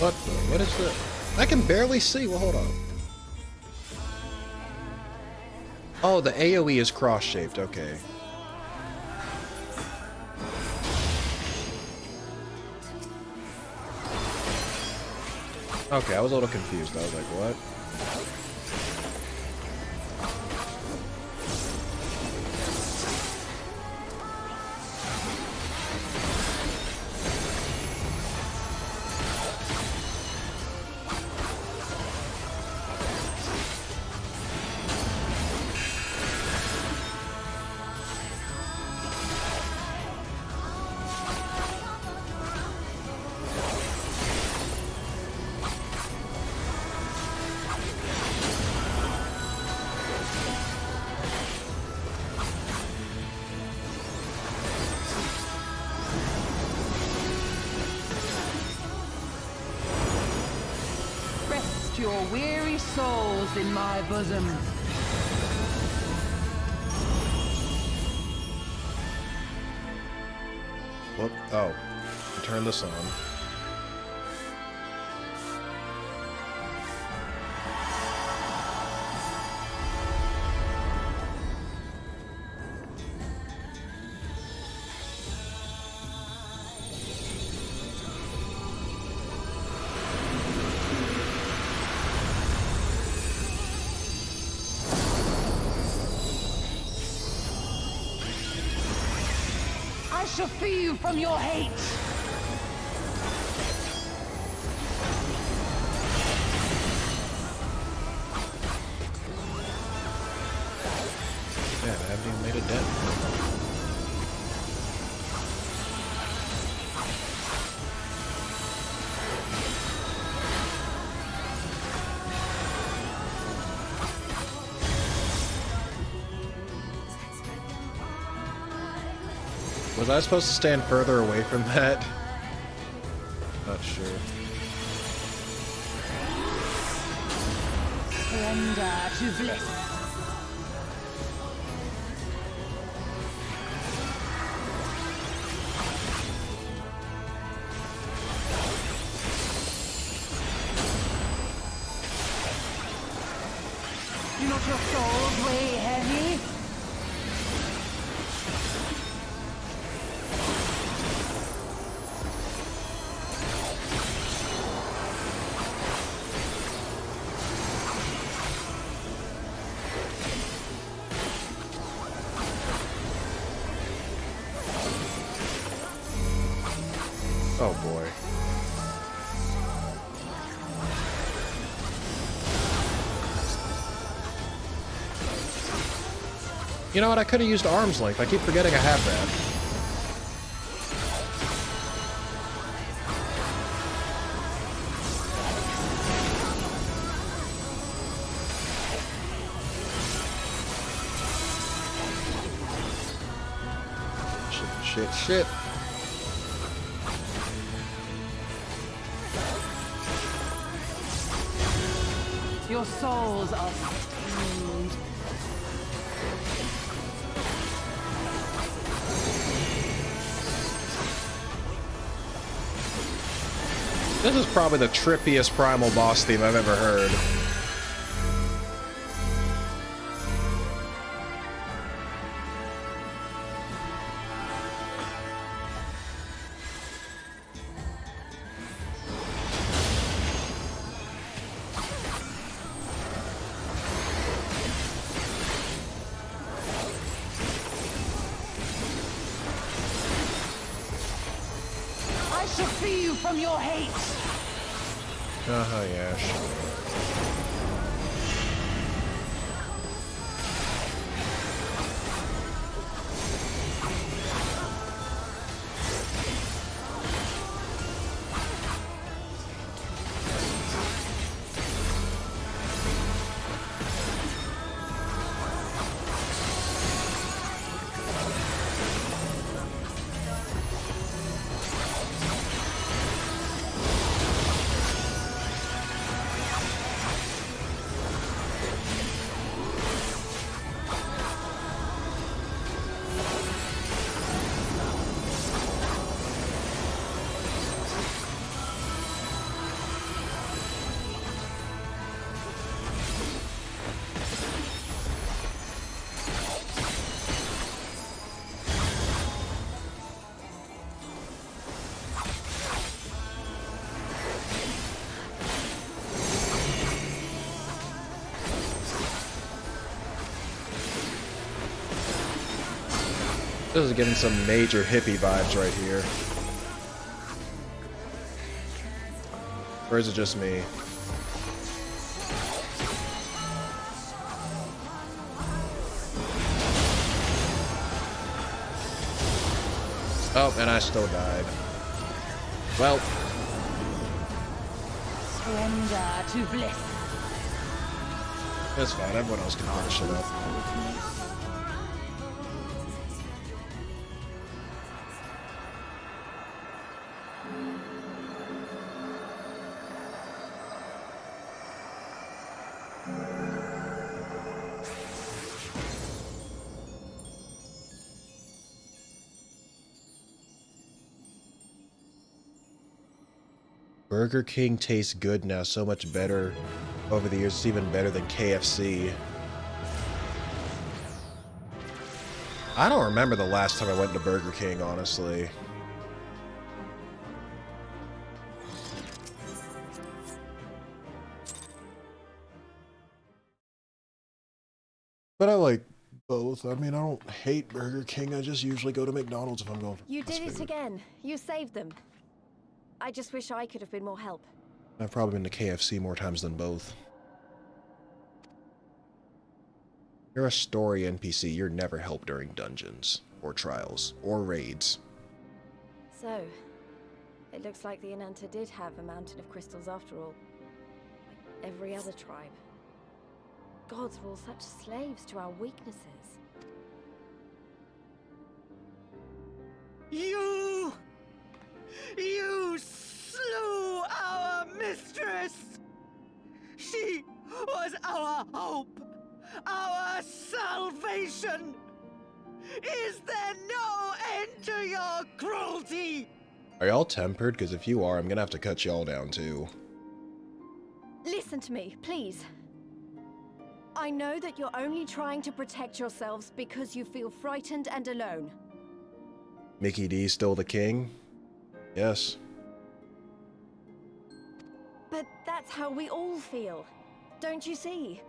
What? What is that? I can barely see. Well, hold on. Oh, the AoE is cross-shaped. Okay. Okay, I was a little confused. I was like, what? your weary souls in my bosom. Whoop. Oh. Turn this on. I shall free you from your hate. Yeah, I haven't even made a dent. Was I supposed to stand further away from that? Not sure. Surrender to bliss. Do not your souls weigh heavy? Oh boy. You know what? I could have used arm's length. I keep forgetting I have that. Shit. Your souls are stained. This is probably the trippiest primal boss theme I've ever heard. I shall free you from your hate. Yeah, sure. This is getting some major hippie vibes right here. Or is it just me? Oh, and I still died. Well. Surrender to bliss. It's fine, everyone else can finish it up. Burger King tastes good now, so much better. Over the years, it's even better than KFC. I don't remember the last time I went to Burger King, honestly. But I like both. I mean, I don't hate Burger King. I just usually go to McDonald's if I'm going for You fast did it food. again. You saved them. I just wish I could have been more help. I've probably been to KFC more times than both. You're a story NPC. You're never helped during dungeons, or trials, or raids. So, it looks like the Inanta did have a mountain of crystals after all. Like every other tribe. Gods were all such slaves to our weaknesses. You slew our mistress! She was our hope, our salvation! Is there no end to your cruelty? Are y'all tempered? Because if you are, I'm gonna have to cut y'all down too. Listen to me, please. I know that you're only trying to protect yourselves because you feel frightened and alone. Mickey D still the king? Yes. But that's how we all feel. Don't you see?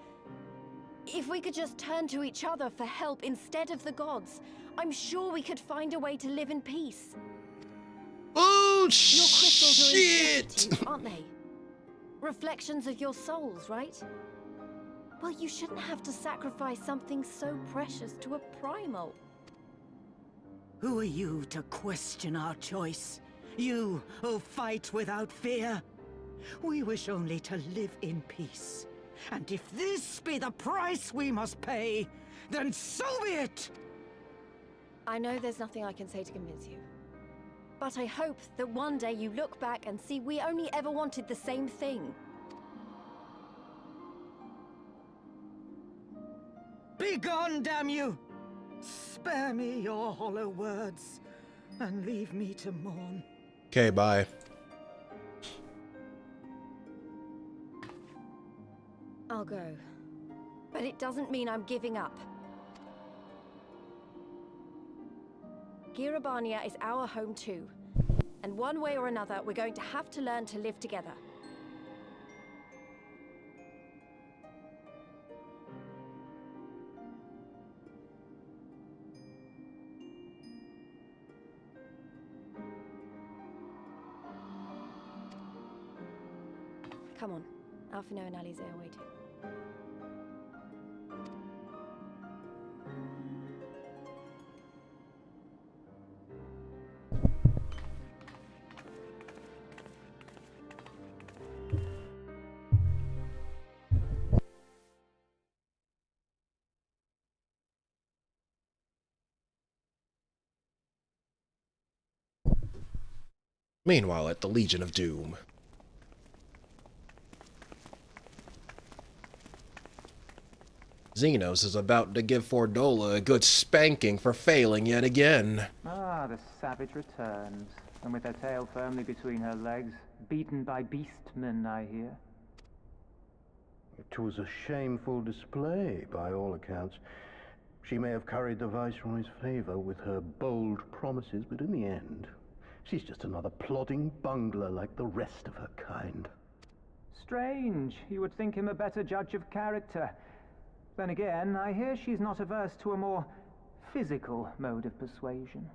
If we could just turn to each other for help instead of the gods, I'm sure we could find a way to live in peace. Oh, your crystals are important shit! to you, aren't they? Reflections of your souls, right? Well, you shouldn't have to sacrifice something so precious to a primal. Who are you to question our choice? You who fight without fear? We wish only to live in peace. And if this be the price we must pay, then so be it! I know there's nothing I can say to convince you. But I hope that one day you look back and see we only ever wanted the same thing. Begone, damn you! Spare me your hollow words, and leave me to mourn. Okay, bye. I'll go. But it doesn't mean I'm giving up. Girabania is our home too. And one way or another, we're going to have to learn to live together. Come on. Alphino and Alize are waiting. Meanwhile, at the Legion of Doom. Xenos is about to give Fordola a good spanking for failing yet again. Ah, the savage returns, and with her tail firmly between her legs, beaten by beastmen, I hear. It was a shameful display, by all accounts. She may have curried the Viceroy's favor with her bold promises, but in the end, she's just another plodding bungler like the rest of her kind. Strange. You would think him a better judge of character. Then again, I hear she's not averse to a more physical mode of persuasion.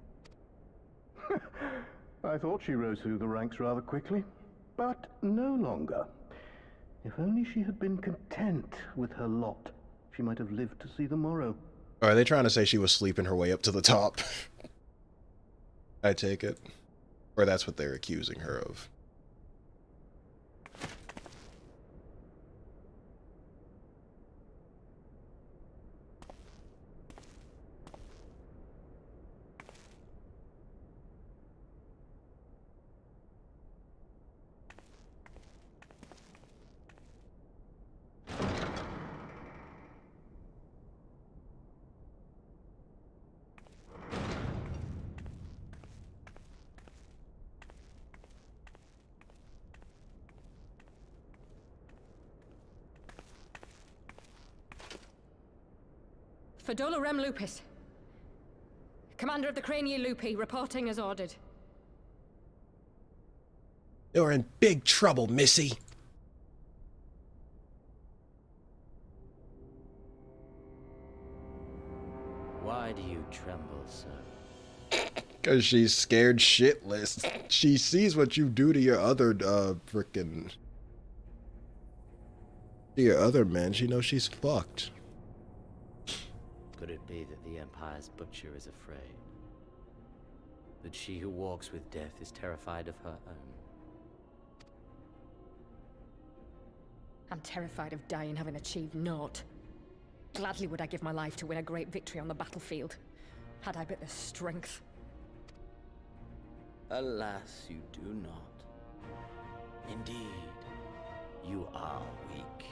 I thought she rose through the ranks rather quickly, but no longer. If only she had been content with her lot, she might have lived to see the morrow. Are they trying to say she was sleeping her way up to the top? I take it. Or that's what they're accusing her of. Fadola Rem Lupus. Commander of the Crania Lupi, reporting as ordered. You're in big trouble, Missy. Why do you tremble so? Because she's scared shitless. She sees what you do to your other, frickin'... to your other men. She knows she's fucked. Could it be that the Empire's butcher is afraid? That she who walks with death is terrified of her own? I'm terrified of dying having achieved naught. Gladly would I give my life to win a great victory on the battlefield, had I but the strength. Alas, you do not. Indeed, you are weak.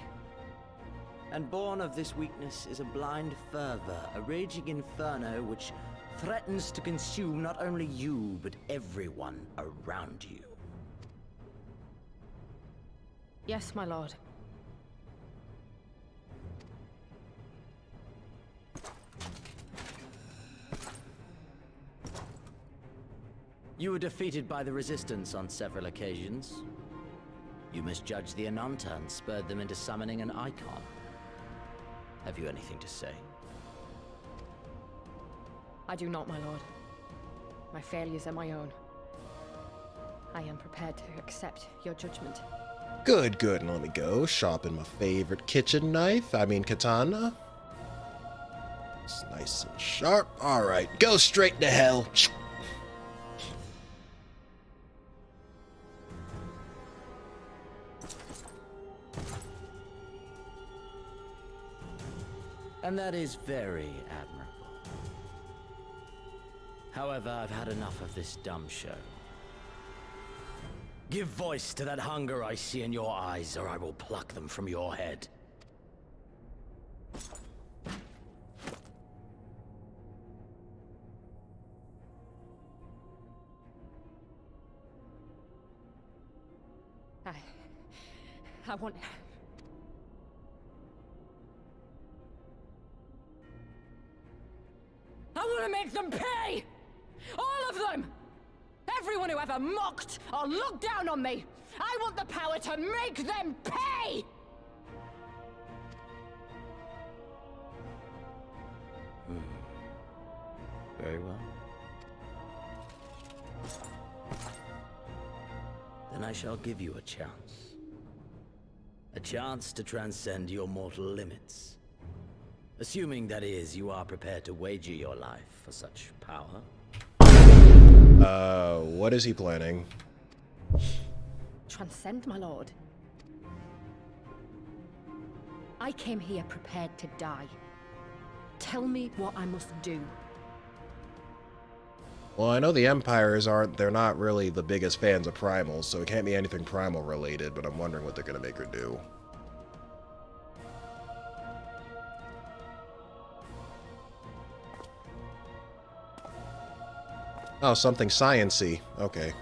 And born of this weakness is a blind fervor, a raging inferno which threatens to consume not only you, but everyone around you. Yes, my lord. You were defeated by the Resistance on several occasions. You misjudged the Ananta and spurred them into summoning an icon. Have you anything to say? I do not, my lord. My failures are my own. I am prepared to accept your judgment. Good, good. Let me go. Sharpen my favorite kitchen knife. I mean katana. It's nice and sharp. Alright, go straight to hell. And that is very admirable. However, I've had enough of this dumb show. Give voice to that hunger I see in your eyes, or I will pluck them from your head. I want... I want to make them pay! All of them! Everyone who ever mocked or looked down on me! I want the power to make them pay! Very well. Then I shall give you a chance. A chance to transcend your mortal limits. Assuming, that is, you are prepared to wager your life for such power. What is he planning? Transcend, my lord. I came here prepared to die. Tell me what I must do. Well, I know the Empires they're not really the biggest fans of primals, so it can't be anything primal related, but I'm wondering what they're gonna make her do. Oh, something science-y. Okay.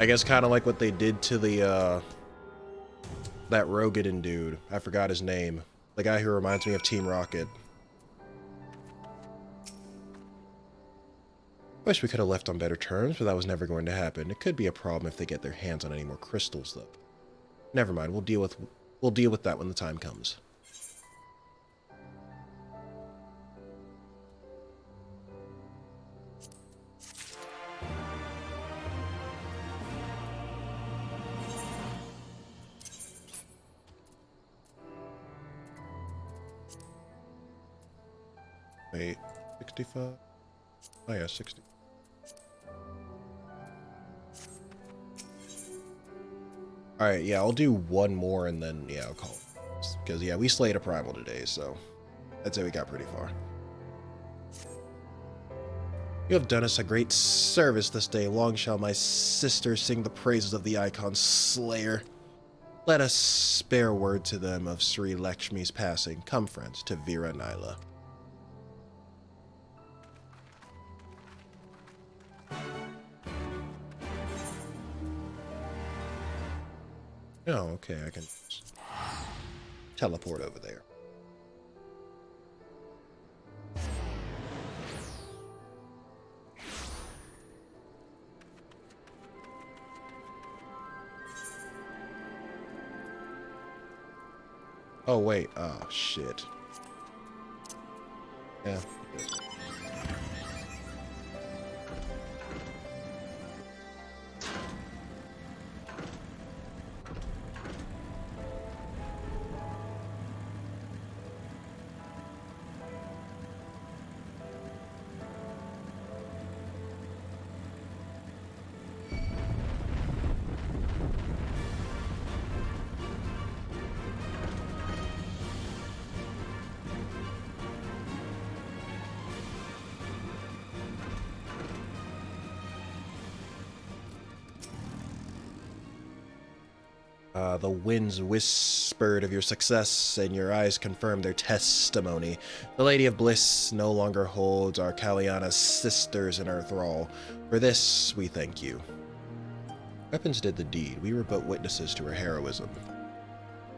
I guess kind of like what they did to the, that Rogadin dude. I forgot his name. The guy who reminds me of Team Rocket. Wish we could have left on better terms, but that was never going to happen. It could be a problem if they get their hands on any more crystals, though. Never mind. We'll deal with that when the time comes. Wait, 65? Oh yeah, 60. Alright, yeah, I'll do one more and then, yeah, I'll call it. Because, yeah, we slayed a primal today, so I'd say we got pretty far. You have done us a great service this day. Long shall my sister sing the praises of the Icon Slayer. Let us spare word to them of Sri Lakshmi's passing. Come, friends, to Veera Nyla. Oh, okay, I can... teleport over there. Oh, wait. Oh, shit. Yeah. The winds whispered of your success, and your eyes confirmed their testimony. The Lady of Bliss no longer holds our Kaliana's sisters in her thrall. For this, we thank you. Weapons did the deed. We were but witnesses to her heroism.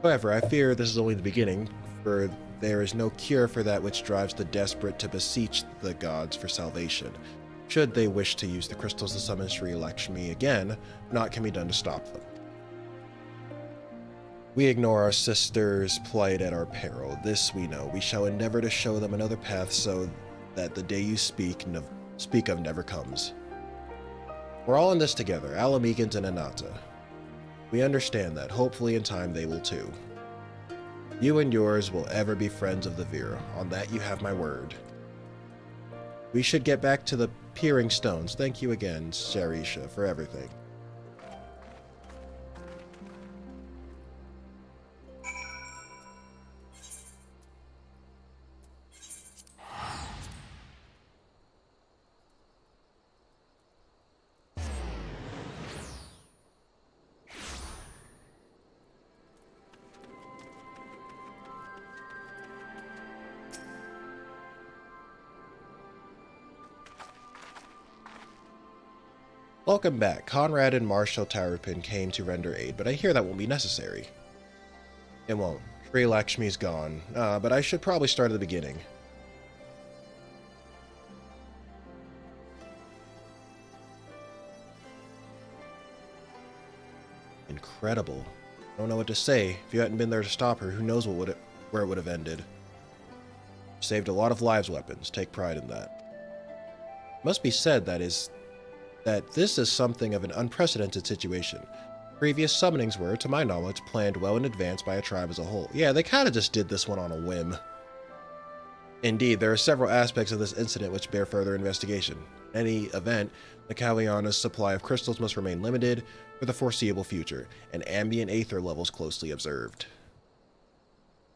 However, I fear this is only the beginning, for there is no cure for that which drives the desperate to beseech the gods for salvation. Should they wish to use the crystals to summon Sri Lakshmi again, naught can be done to stop them. We ignore our sisters' plight at our peril. This we know. We shall endeavor to show them another path so that the day you speak of never comes. We're all in this together, Alamegans and Anata. We understand that. Hopefully in time they will too. You and yours will ever be friends of the Vera. On that you have my word. We should get back to the peering stones. Thank you again, Sarisha, for everything. Welcome back. Conrad and Marshal Tarupin came to render aid, but I hear that won't be necessary. It won't. Sri Lakshmi's gone. But I should probably start at the beginning. Incredible. I don't know what to say. If you hadn't been there to stop her, who knows where it would have ended. Saved a lot of lives, weapons. Take pride in that. It must be said that this is something of an unprecedented situation. Previous summonings were, to my knowledge, planned well in advance by a tribe as a whole. Yeah, they kind of just did this one on a whim. Indeed, there are several aspects of this incident which bear further investigation. In any event, the Kaliana's supply of crystals must remain limited for the foreseeable future, and ambient aether levels closely observed.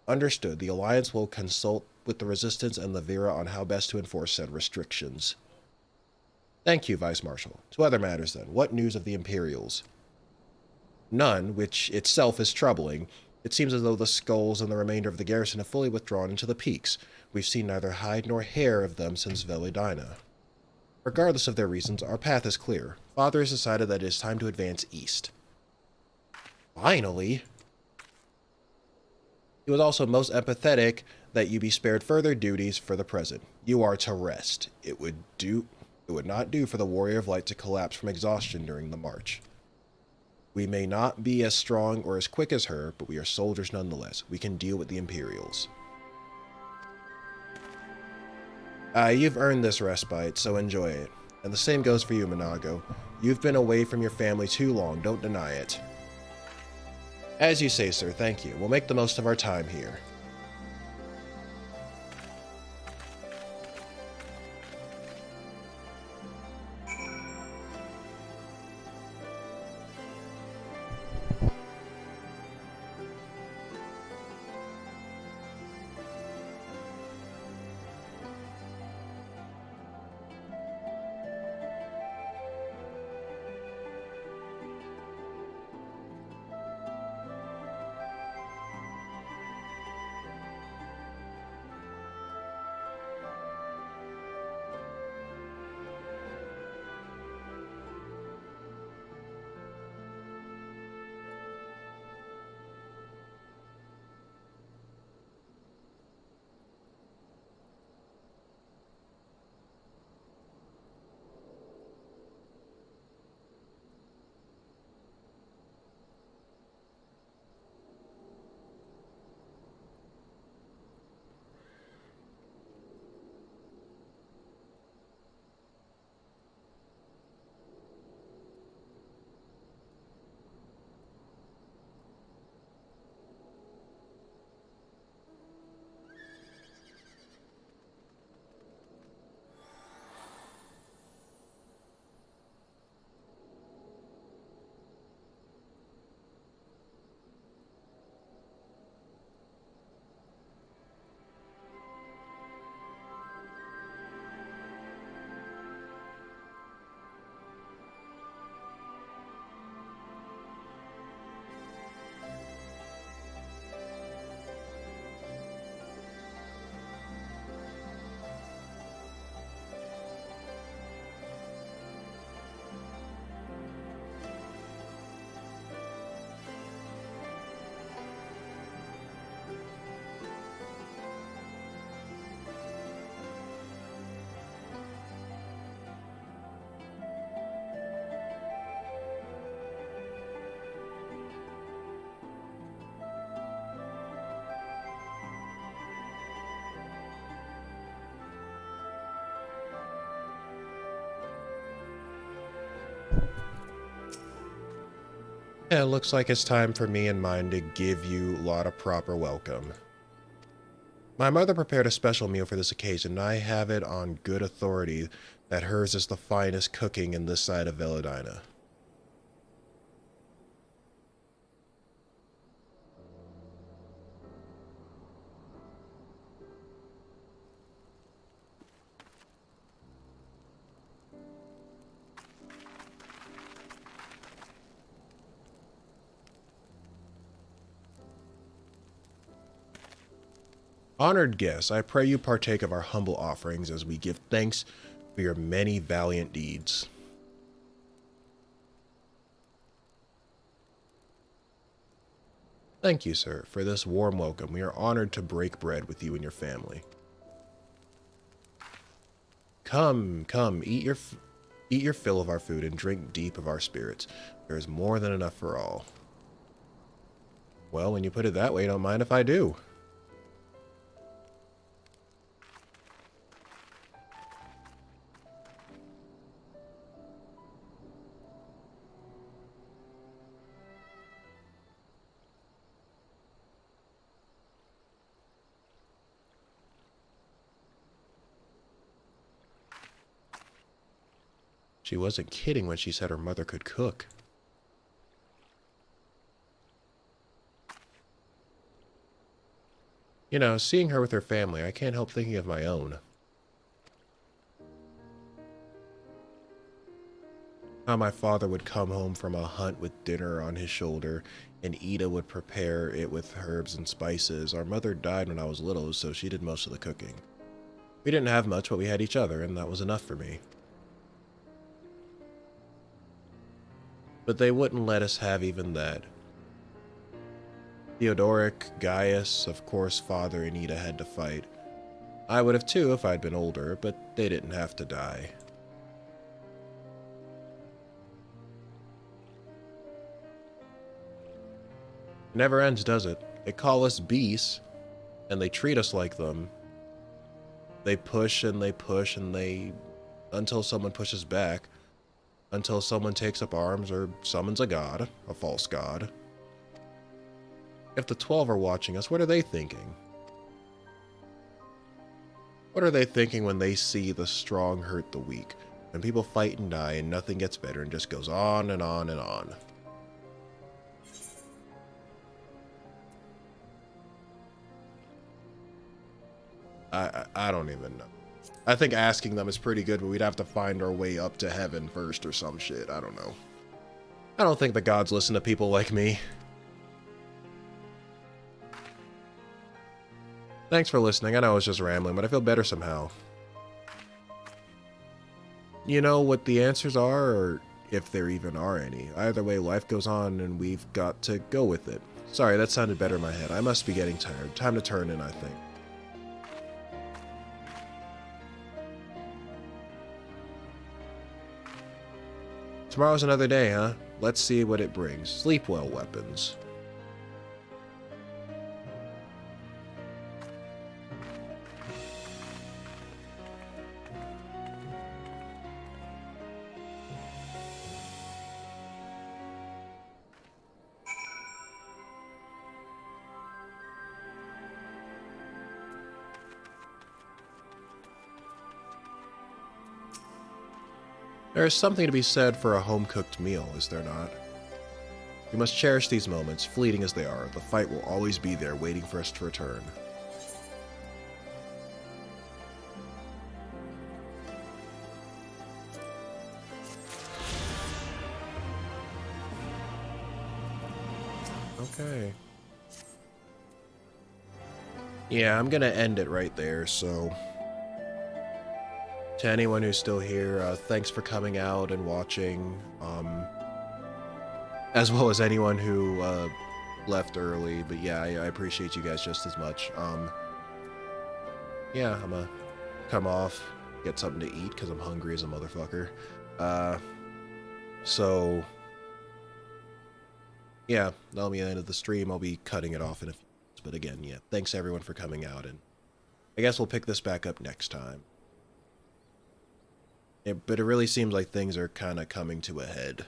Understood. The Alliance will consult with the Resistance and the Vera on how best to enforce said restrictions. Thank you, Vice Marshal. To other matters, then. What news of the Imperials? None, which itself is troubling. It seems as though the skulls and the remainder of the garrison have fully withdrawn into the peaks. We've seen neither hide nor hair of them since Velidina. Regardless of their reasons, our path is clear. Father has decided that it is time to advance east. Finally! He was also most empathetic that you be spared further duties for the present. You are to rest. It would not do for the Warrior of Light to collapse from exhaustion during the march. We may not be as strong or as quick as her, but we are soldiers nonetheless. We can deal with the Imperials. You've earned this respite, so enjoy it. And the same goes for you, Minago. You've been away from your family too long, don't deny it. As you say, sir, thank you. We'll make the most of our time here. Yeah, it looks like it's time for me and mine to give you lot a proper welcome. My mother prepared a special meal for this occasion, and I have it on good authority that hers is the finest cooking in this side of Veladina. Honored guests, I pray you partake of our humble offerings as we give thanks for your many valiant deeds. Thank you, sir, for this warm welcome. We are honored to break bread with you and your family. Come, come, eat your fill of our food and drink deep of our spirits. There is more than enough for all. Well, when you put it that way, don't mind if I do. She wasn't kidding when she said her mother could cook. You know, seeing her with her family, I can't help thinking of my own. How my father would come home from a hunt with dinner on his shoulder, and Ida would prepare it with herbs and spices. Our mother died when I was little, so she did most of the cooking. We didn't have much, but we had each other, and that was enough for me. But they wouldn't let us have even that. Theodoric, Gaius, of course Father and Ida had to fight. I would have too if I'd been older, but they didn't have to die. It never ends, does it? They call us beasts, and they treat us like them. They push and they push and they... until someone pushes back. Until someone takes up arms or summons a god, a false god. If the 12 are watching us, what are they thinking? What are they thinking when they see the strong hurt the weak? When people fight and die and nothing gets better and just goes on and on and on. I don't even know. I think asking them is pretty good, but we'd have to find our way up to heaven first or some shit. I don't know. I don't think the gods listen to people like me. Thanks for listening. I know I was just rambling, but I feel better somehow. You know what the answers are, or if there even are any. Either way, life goes on, and we've got to go with it. Sorry, that sounded better in my head. I must be getting tired. Time to turn in, I think. Tomorrow's another day, huh? Let's see what it brings. Sleep well, weapons. There is something to be said for a home-cooked meal, is there not? We must cherish these moments, fleeting as they are. The fight will always be there, waiting for us to return. Okay. Yeah, I'm gonna end it right there, so... To anyone who's still here, thanks for coming out and watching, as well as anyone who left early, but yeah, I appreciate you guys just as much. Yeah, I'm gonna come off, get something to eat, because I'm hungry as a motherfucker. So, yeah, that'll be the end of the stream. I'll be cutting it off in a few minutes, but again, yeah, thanks everyone for coming out, and I guess we'll pick this back up next time. But it really seems like things are kind of coming to a head.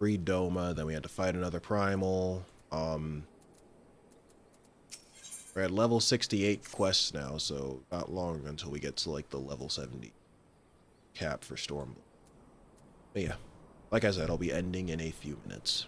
Breed Doma, then we had to fight another primal. We're at level 68 quests now, so not long until we get to like the level 70 cap for Stormblood. But yeah, like I said, I'll be ending in a few minutes.